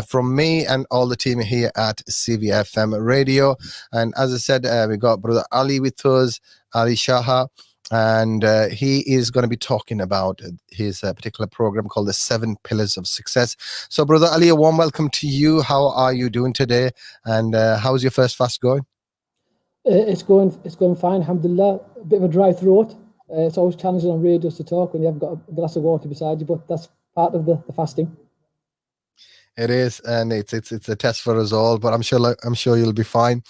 B: from me and all the team here at CVFM Radio. And as I said, we got Brother Ali with us, Ali Shaha. and he is going to be talking about his particular program called the 7 Pillars of Success. So, Brother Ali, a warm welcome to you. How are you doing today? And how's your first fast going?
F: It's going fine, alhamdulillah. A bit of a dry throat. It's always challenging on radios to talk when you haven't got a glass of water beside you, but that's part of the fasting.
B: It is, and it's a test for us all, but I'm sure you'll be fine.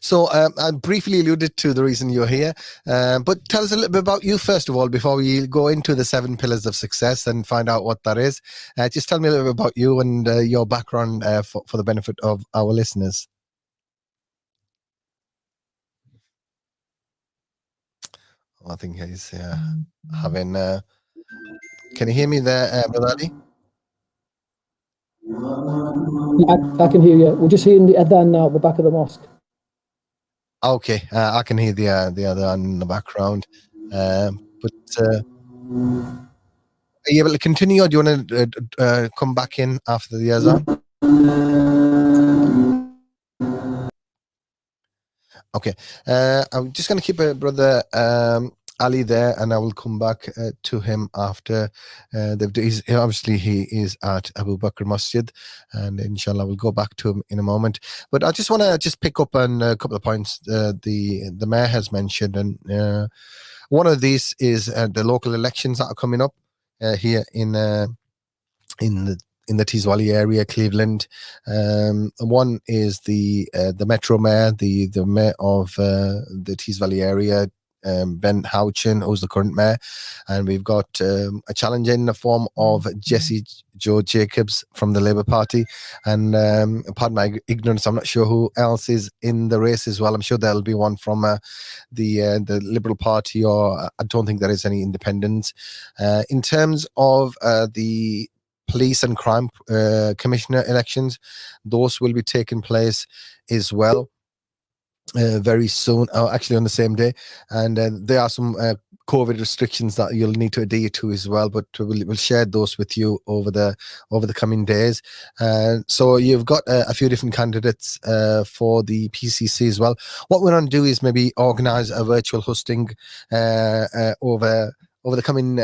B: So I briefly alluded to the reason you're here, but tell us a little bit about you first of all before we go into the 7 Pillars of Success and find out what that is. Just tell me a little bit about you and your background for the benefit of our listeners. I think he's having. Can you hear me there, Brother Ali?
F: I can hear you. We're just hearing the adhan now at the back of the mosque.
B: Okay, I can hear the other in the background, but are you able to continue, or do you want to come back in after the azan? Okay, I'm just going to keep Brother Ali there, and I will come back to him after. Obviously, he is at Abu Bakr Masjid, and inshallah, we'll go back to him in a moment. But I just want to pick up on a couple of points the mayor has mentioned, and one of these is the local elections that are coming up here in the Tees Valley area, Cleveland. One is the Metro Mayor, the mayor of the Tees Valley area, Ben Houchin, who's the current mayor, and we've got a challenge in the form of Jesse Joe Jacobs from the Labour Party, and pardon my ignorance, I'm not sure who else is in the race as well. I'm sure there'll be one from the Liberal Party, or I don't think there is any independents. In terms of the Police and Crime Commissioner elections, those will be taking place as well very soon, actually on the same day, and there are some COVID restrictions that you'll need to adhere to as well, but we'll share those with you over the coming days. So you've got a few different candidates for the PCC as well. What we're going to do is maybe organize a virtual hosting over the coming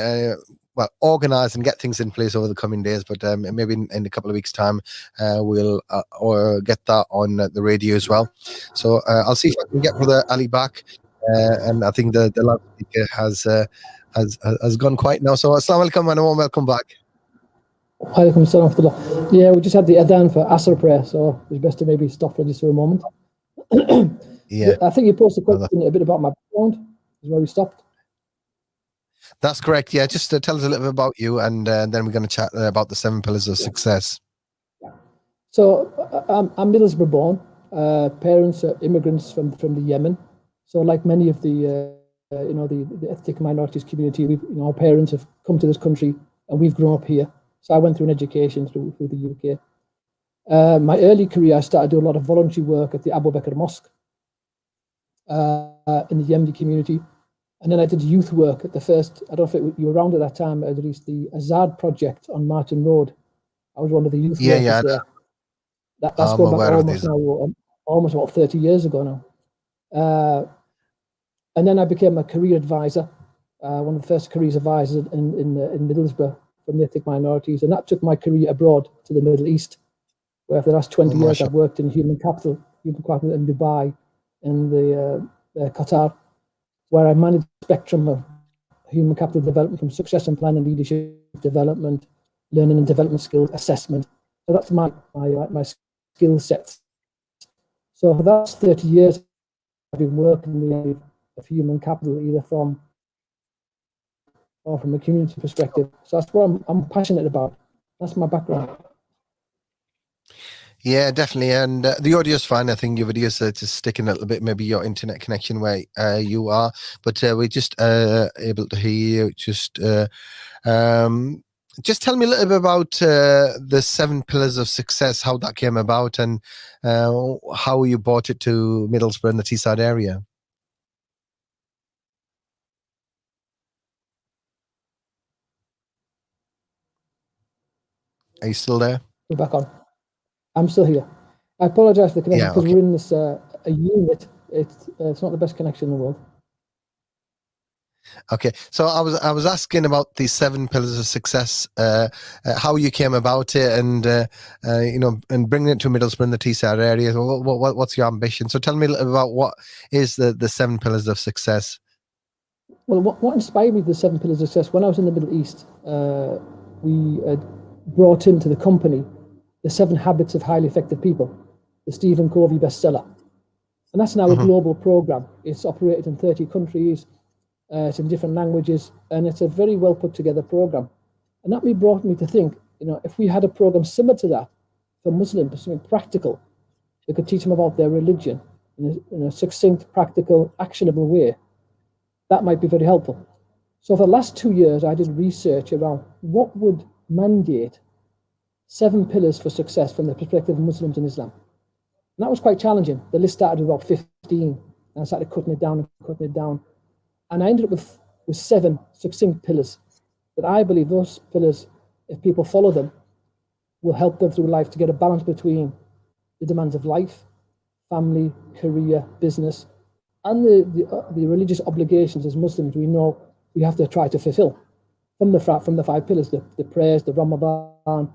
B: organize and get things in place over the coming days, but maybe in a couple of weeks' time we'll or get that on the radio as well. So I'll see if I can get Brother Ali back, and I think the loudspeaker has gone quiet now. So assalamu alaikum and a warm welcome back.
F: Walaikum assalam wa rahmatullah. Yeah, we just had the adhan for Asr prayer, so it's best to maybe stop for just for a moment.
B: Yeah,
F: I think you posed a question a bit about my background, is where we stopped.
B: That's correct. Yeah, just tell us a little bit about you, and then we're going to chat about the 7 Pillars of Success.
F: So I'm Middlesbrough born. Parents are immigrants from the Yemen. So like many of the the ethnic minorities community, our parents have come to this country and we've grown up here. So I went through an education through the UK. My early career, I started doing a lot of voluntary work at the Abu Bakr Mosque in the Yemeni community. And then I did youth work at the first, I don't know if you were around at that time, Idrees, the Azad project on Martin Road. I was one of the youth workers there. That's going back almost about 30 years ago now. And then I became a career advisor, one of the first careers advisors in Middlesbrough from the ethnic minorities. And that took my career abroad to the Middle East, where for the last 20 years I've worked in human capital in Dubai and Qatar, where I manage the spectrum of human capital development, from success and planning, leadership development, learning and development skills, assessment. So that's my skill sets. So for the last 30 years, I've been working in the area of human capital, either from a community perspective. So that's what I'm passionate about. That's my background.
B: Yeah, definitely. And the audio is fine. I think your videos are just sticking a little bit, maybe your internet connection where you are. But we're just able to hear you. Just tell me a little bit about the 7 Pillars of Success, how that came about, and how you brought it to Middlesbrough and the Teesside area. Are you still there?
F: We're back on. I'm still here. I apologize for the connection because we're in this a unit. It's not the best connection in the world.
B: Okay, so I was asking about the 7 pillars of success, how you came about it, and and bringing it to Middlesbrough and the Teesside area. What's your ambition? So tell me a little about what is the 7 pillars of success.
F: Well, what inspired me, the 7 pillars of success, when I was in the Middle East, we brought into the company the 7 habits of highly effective people, the Stephen Covey bestseller. And that's now a global program. It's operated in 30 countries. It's in different languages, and it's a very well put together program. And that brought me to think, if we had a program similar to that for Muslims, something practical, that could teach them about their religion in a succinct, practical, actionable way, that might be very helpful. So for the last 2 years, I did research around what would mandate 7 pillars for success from the perspective of Muslims in Islam. And that was quite challenging. The list started with about 15, and I started cutting it down. And I ended up with 7 succinct pillars that I believe those pillars, if people follow them, will help them through life to get a balance between the demands of life, family, career, business, and the religious obligations as Muslims we know we have to try to fulfill from the 5 pillars, the prayers, the Ramadan,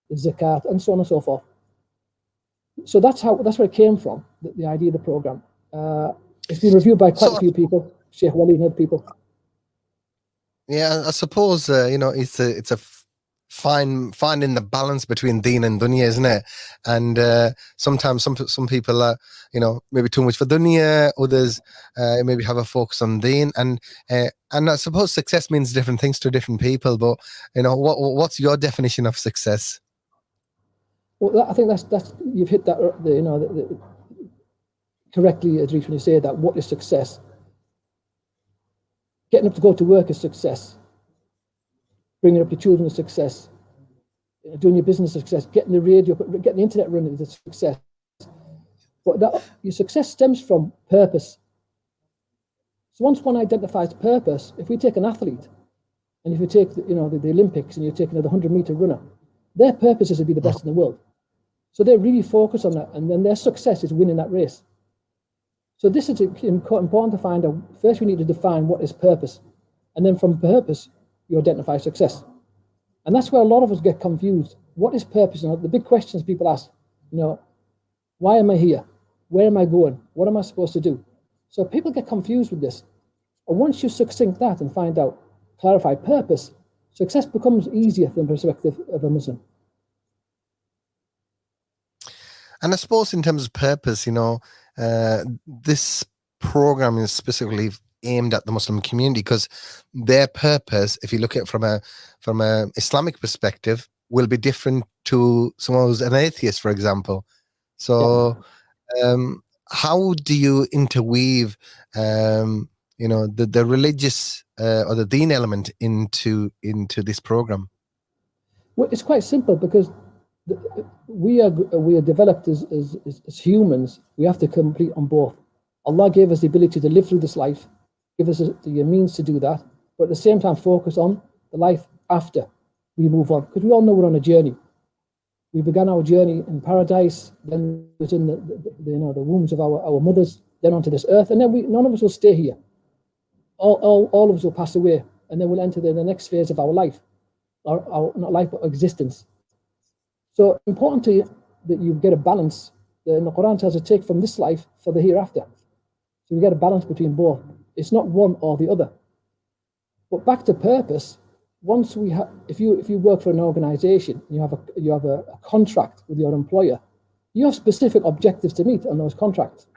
F: the zakat, and so on and so forth. So that's where it came from, the idea of the program. It's been reviewed by quite a few people, Sheikh Wali and other people.
B: Yeah, I suppose it's a finding the balance between deen and dunya, isn't it? And sometimes some people are maybe too much for dunya, others maybe have a focus on deen, and I suppose success means different things to different people. But what's your definition of success?
F: Well, I think that's you've hit that correctly, Idrees, when you say that. What is success? Getting up to go to work is success. Bringing up your children is success. Doing your business is success. Getting the radio, getting the internet running is a success. But your success stems from purpose. So once one identifies purpose, if we take an athlete, and if you take the Olympics, and you're taking a 100-meter runner, their purpose is to be the best in the world. So they really focus on that, and then their success is winning that race. So this is important to find out. First, we need to define what is purpose. And then from purpose, you identify success. And that's where a lot of us get confused. What is purpose? The big questions people ask, why am I here? Where am I going? What am I supposed to do? So people get confused with this. And once you succinct that and find out, clarify purpose, success becomes easier from the perspective of a Muslim.
B: And I suppose in terms of purpose, this program is specifically aimed at the Muslim community because their purpose, if you look at it from a Islamic perspective, will be different to someone who's an atheist, for example. So, how do you interweave, the religious or the deen element into this program?
F: Well, it's quite simple because we are developed as humans. We have to complete on both. Allah gave us the ability to live through this life, give us the means to do that, but at the same time focus on the life after we move on, because we all know we're on a journey. We began our journey in paradise, then it was in the wombs of our mothers, then onto this earth, and then none of us will stay here. All of us will pass away, and then we'll enter the next phase of our life, our not life but existence. So important that you get a balance. And the Quran tells us to take from this life for the hereafter. So you get a balance between both. It's not one or the other. But back to purpose. Once we have, if you work for an organization, you have a contract with your employer, you have specific objectives to meet on those contracts.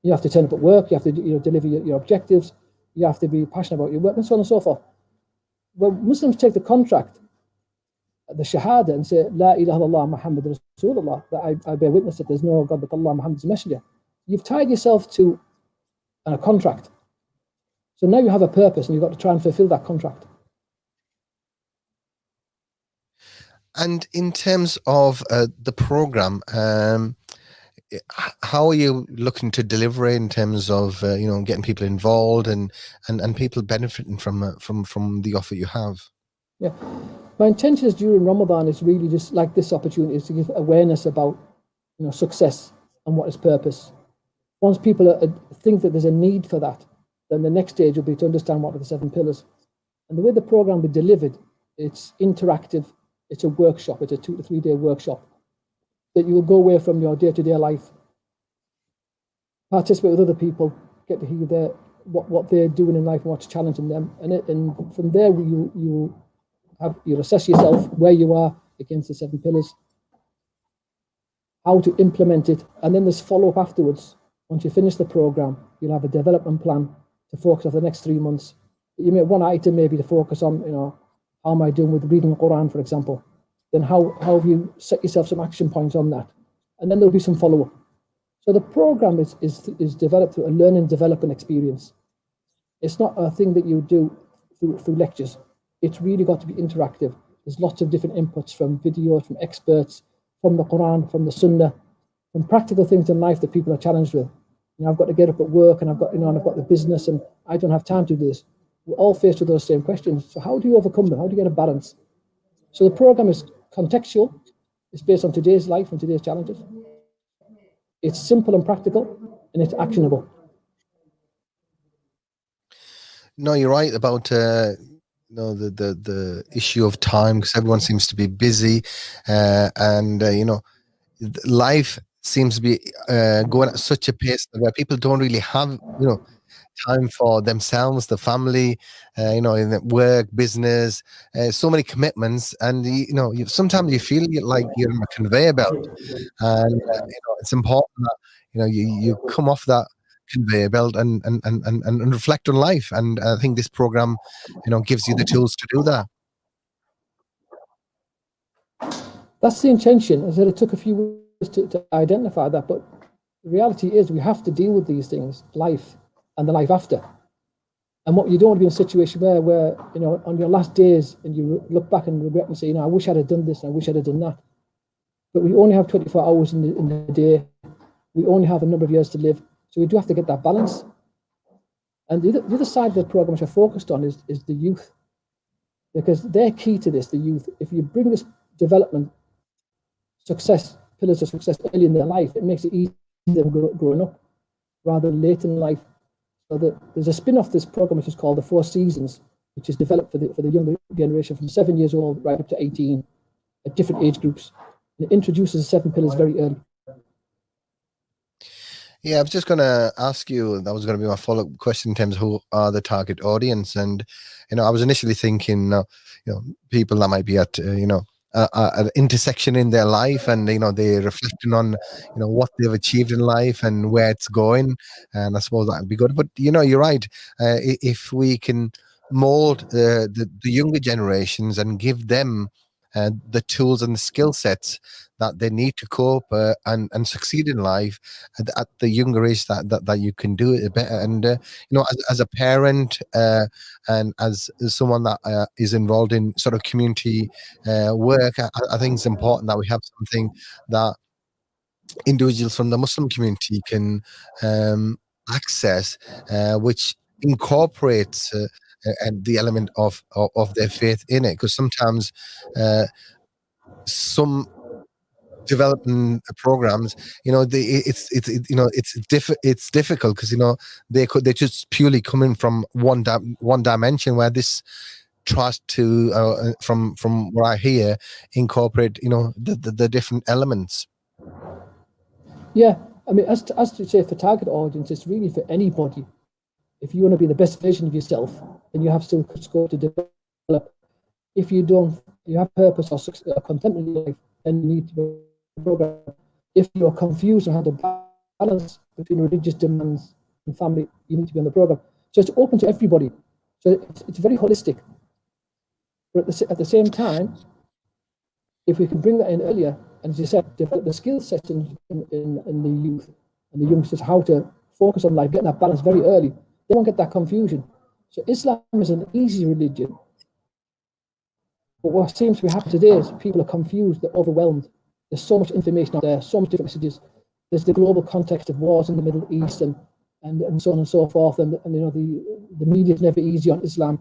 F: You have to turn up at work. You have to deliver your objectives. You have to be passionate about your work, and so on and so forth. When Muslims take the contract, the Shahada, and say, La ilaha illallah Muhammad Rasulullah, that I bear witness that there's no God but Allah, Muhammad's messenger, you've tied yourself to a contract. So now you have a purpose, and you've got to try and fulfill that contract.
B: And in terms of the program, how are you looking to deliver it in terms of getting people involved and people benefiting from the offer you have?
F: Yeah, my intentions during Ramadan is really just like this opportunity is to give awareness about success and what is purpose. Once people think that there's a need for that, then the next stage will be to understand what are the 7 pillars. And the way the program will be delivered, it's interactive. It's a workshop. It's a 2 to 3 day workshop that you will go away from your day-to-day life, participate with other people, get to hear what they're doing in life and what's challenging them. And from there, you'll assess yourself where you are against the 7 pillars, how to implement it, and then there's follow-up afterwards. Once you finish the program, you'll have a development plan to focus on the next 3 months. You may one item maybe to focus on, how am I doing with reading the Quran, for example? Then how have you set yourself some action points on that? And then there'll be some follow-up. So the program is developed through a learn and development experience. It's not a thing that you do through lectures. It's really got to be interactive. There's lots of different inputs from videos, from experts, from the Quran, from the Sunnah, from practical things in life that people are challenged with. I've got to get up at work, and I've got the business, and I don't have time to do this. We're all faced with those same questions. So how do you overcome them? How do you get a balance? So the program is contextual. It's based on today's life and today's challenges. It's simple and practical, and it's actionable.
B: No, you're right about the issue of time, because everyone seems to be busy, and life seems to be going at such a pace where people don't really have time for themselves, the family, in the work, business, so many commitments, and sometimes you feel like you're on a conveyor belt, and it's important that you come off that conveyor belt and reflect on life. And I think this program gives you the tools to do that.
F: That's the intention. I said it took a few years to identify that, but the reality is we have to deal with these things, life and the life after. And what you don't want to be in a situation where on your last days and you look back and regret and say, I wish I'd have done this and I wish I'd have done that. But we only have 24 hours in the day. We only have a number of years to live. So we do have to get that balance. And the other side of the program which I focused on is the youth, because they're key to this, the youth. If you bring this development, pillars of success early in their life, it makes it easier than growing up rather than late in life. So there's a spin-off to this program which is called the 4 Seasons, which is developed for the younger generation from 7 years old right up to 18 at different age groups. And it introduces the 7 pillars very early.
B: Yeah, I was just going to ask you, that was going to be my follow-up question in terms of who are the target audience. And, I was initially thinking, people that might be at, an intersection in their life, and, they're reflecting on, what they've achieved in life and where it's going. And I suppose that would be good. But, you're right. If we can mold the younger generations and give them the tools and the skill sets that they need to cope and succeed in life at the younger age, that you can do it better. And as a parent and as someone that is involved in sort of community work, I think it's important that we have something that individuals from the Muslim community can access, which incorporates and the element of their faith in it, because sometimes some development programs, it's difficult because they're just purely coming from one dimension, where this tries to from what I hear incorporate the different elements.
F: Yeah, I mean, as to say, for target audience, it's really for anybody. If you want to be the best version of yourself, then you have still scope to develop. If you don't, you have purpose or content in life, then you need to be a program. If you're confused on how to balance between religious demands and family, you need to be on the program. So it's open to everybody. So it's very holistic. But at the same time, if we can bring that in earlier, and as you said, develop the skill sets in the youth and the youngsters, how to focus on life, getting that balance very early, they won't get that confusion. So Islam is an easy religion. But what seems to be happening today is people are confused, they're overwhelmed. There's so much information out there, so much different messages. There's the global context of wars in the Middle East and so on and so forth. And the media is never easy on Islam.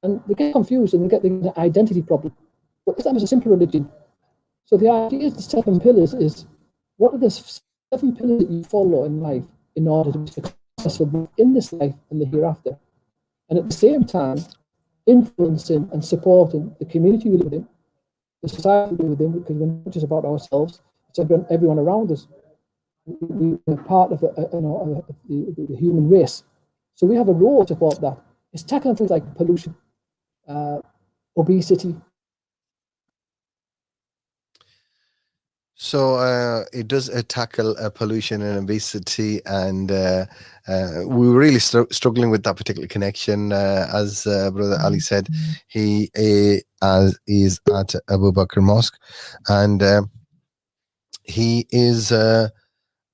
F: And they get confused and they get the identity problem. But Islam is a simple religion. So the idea is the 7 pillars is, what are the 7 pillars that you follow in life in order to be successful? successful both in this life and the hereafter. And at the same time, influencing and supporting the community we live in, the society we live in, because we're not just about ourselves, it's everyone around us. We're part of the human race. So we have a role to support that. It's tackling things like pollution, obesity.
B: So it does tackle pollution and obesity, and we're really struggling with that particular connection. As Brother Ali said, he is at Abu Bakr Mosque, and he is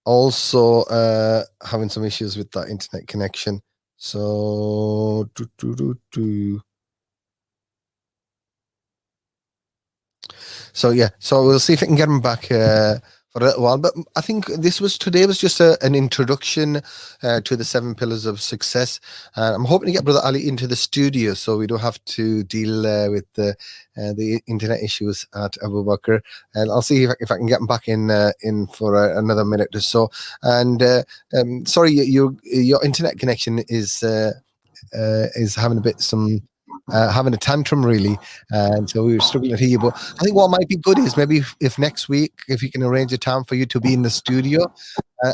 B: also having some issues with that internet connection. So so we'll see if I can get him back for a little while. But I think today was just an introduction to the 7 pillars of success. I'm hoping to get Brother Ali into the studio so we don't have to deal with the internet issues at Abu Bakr. And I'll see if I can get him back in for another minute or so. And sorry, your internet connection is having a bit having a tantrum really, and so we were struggling to hear you. But I think what might be good is maybe if next week, if you can arrange a time for you to be in the studio,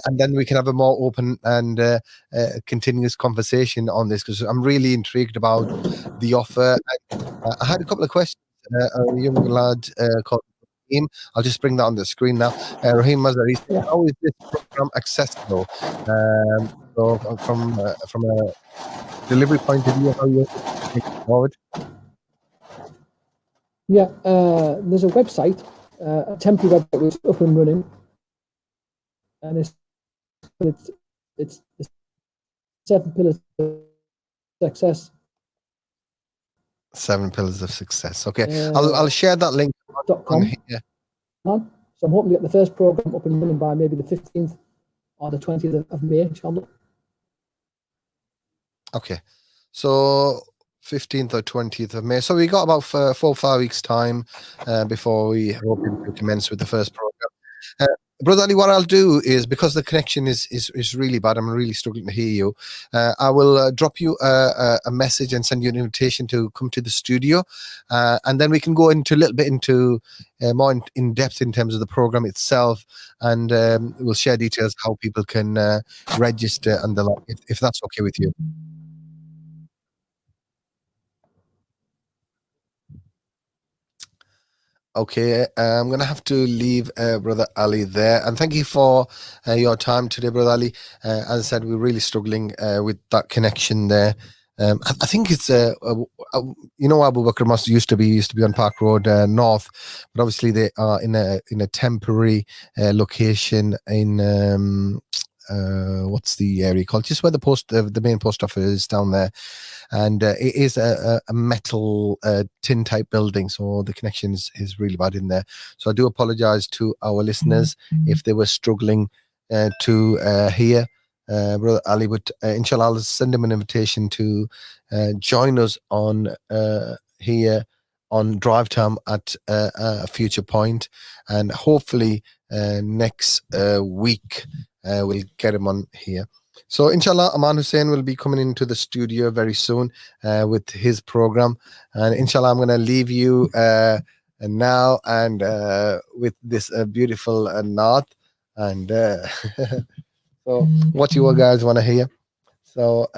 B: and then we can have a more open and continuous conversation on this, because I'm really intrigued about the offer. I had a couple of questions. A young lad called Rahim. I'll just bring that on the screen now. Rahim Mazari, how is this program accessible? So from a delivery point of view, how you forward?
F: Yeah, there's a website, a temporary website which is up and running, and it's the 7 pillars of success.
B: 7 pillars of success. Okay, I'll share that link on here.
F: So I'm hoping to get the first program up and running by maybe the 15th or the 20th of May, inshallah.
B: Okay, so 15th or 20th of May. So we got about 4 or 5 weeks time before we hope to commence with the first program. Brother Ali, what I'll do is, because the connection is really bad, I'm really struggling to hear you. I will drop you a message and send you an invitation to come to the studio, and then we can go into a little bit into more in depth in terms of the program itself, and we'll share details how people can register and the like, if that's okay with you. Okay, I'm going to have to leave Brother Ali there. And thank you for your time today, Brother Ali. As I said, we're really struggling with that connection there. I think it's, Abu Bakr Mosque used to be on Park Road North, but obviously they are in a temporary location in, what's the area called? Just where the main post office is down there. And it is a metal tin type building, so the connection is really bad in there. So I do apologize to our listeners if they were struggling to hear Brother Ali, but inshallah I'll send him an invitation to join us on here on Drivetime at a future point, and hopefully next week we'll get him on here. So inshallah, Aman Hussein will be coming into the studio very soon with his program, and inshallah I'm going to leave you now and with this beautiful Naat, and so what you guys want to hear. So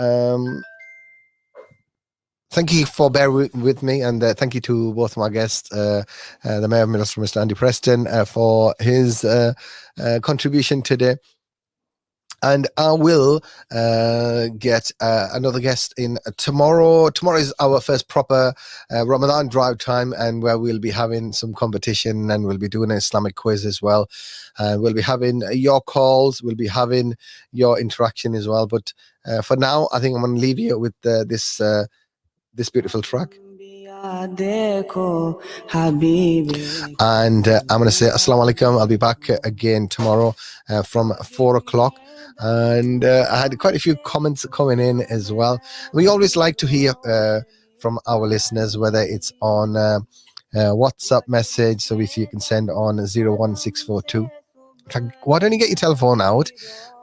B: thank you for bearing with me, and thank you to both my guests, the Mayor of Middlesbrough, Mr. Andy Preston, for his contribution today. And I will get another guest in tomorrow. Tomorrow is our first proper Ramadan drive time, and where we'll be having some competition, and we'll be doing an Islamic quiz as well. We'll be having your calls, we'll be having your interaction as well. But for now, I think I'm going to leave you with this beautiful track. And I'm going to say Assalamu alaikum. I'll be back again tomorrow from 4 o'clock. And I had quite a few comments coming in as well. We always like to hear from our listeners, whether it's on WhatsApp message, so if you can send on 01642 In fact, why don't you get your telephone out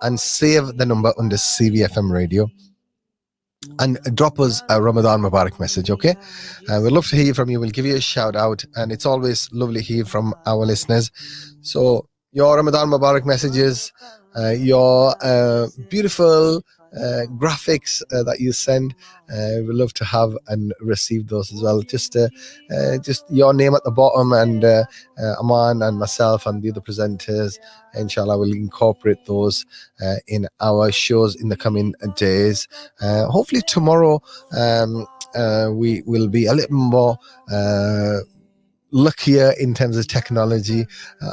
B: and save the number under CVFM radio and drop us a Ramadan Mubarak message, okay? We'd love to hear from you. We'll give you a shout out, and it's always lovely to hear from our listeners. So your Ramadan Mubarak messages, your beautiful graphics that you send, we'd love to have and receive those as well. Just your name at the bottom, and Aman and myself and the other presenters, inshallah, will incorporate those in our shows in the coming days. Hopefully tomorrow we will be a little more luckier in terms of technology.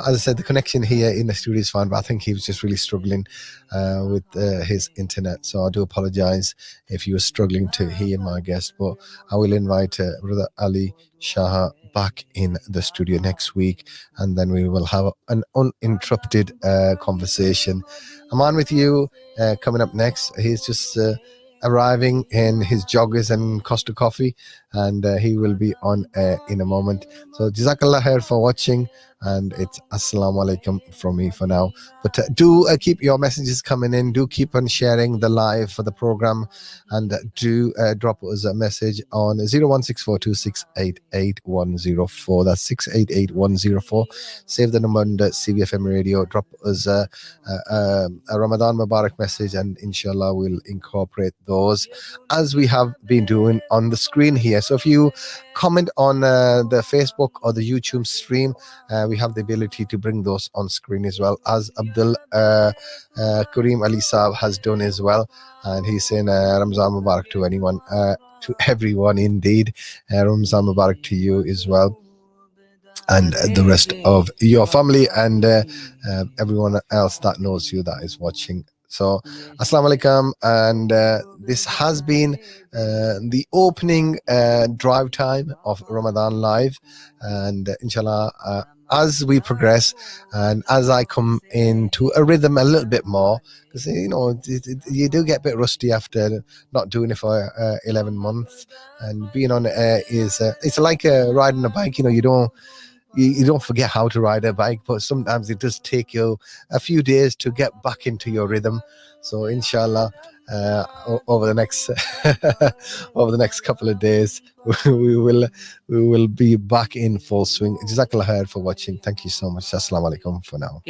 B: As I said, the connection here in the studio is fine, but I think he was just really struggling with his internet. So I do apologize if you were struggling to hear my guest, but I will invite Brother Ali Shah back in the studio next week, and then we will have an uninterrupted conversation. I'm on with you coming up next. He's just arriving in his joggers and Costa Coffee, and he will be on in a moment. So Jazakallah khair for watching, and it's Assalamu alaikum from me for now. But do keep your messages coming in. Do keep on sharing the live for the program, and do drop us a message on 01642688104. That's 688104. Save the number under CVFM radio. Drop us a Ramadan Mubarak message, and inshallah we'll incorporate those as we have been doing on the screen here. So if you comment on the Facebook or the YouTube stream, we have the ability to bring those on screen as well, as Abdul Kareem Ali Saab has done as well, and he's saying Ramzan Mubarak to anyone, to everyone indeed. Ramzan Mubarak to you as well, and the rest of your family, and everyone else that knows you that is watching. So Assalamu alaikum, and this has been the opening drive time of Ramadan Live, and inshallah as we progress and as I come into a rhythm a little bit more, because you do get a bit rusty after not doing it for 11 months, and being on air is it's like riding a bike. You don't forget how to ride a bike, but sometimes it does take you a few days to get back into your rhythm. So inshallah, over the next couple of days, we will be back in full swing. Jazakallah khair for watching. Thank you so much. Assalamu alaikum for now.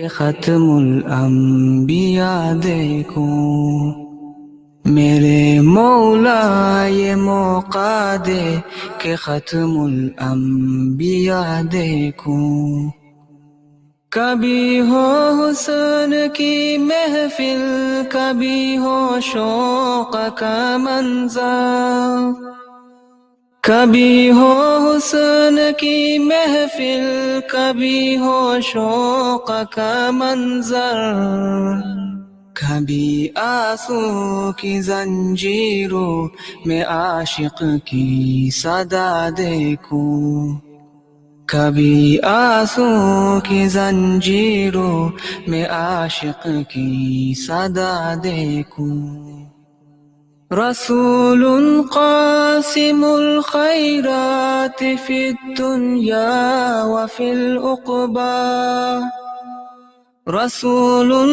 A: मेरे मौला ये मौका दे कि खत्मुल अंबिया देखूं कभी हो हुस्न की महफिल कभी हो शौक का मंज़र कभी हो हुस्न की महफिल कभी हो शौक का मंज़र कभी आंसू की जंजीरों में आशिक की सदा देखूं कभी आंसू की जंजीरों में आशिक की सदा देखूं रसूलुन क़ासिमुल खैरात फ़िद दुनिया व फ़िल उक़बा रसूलुन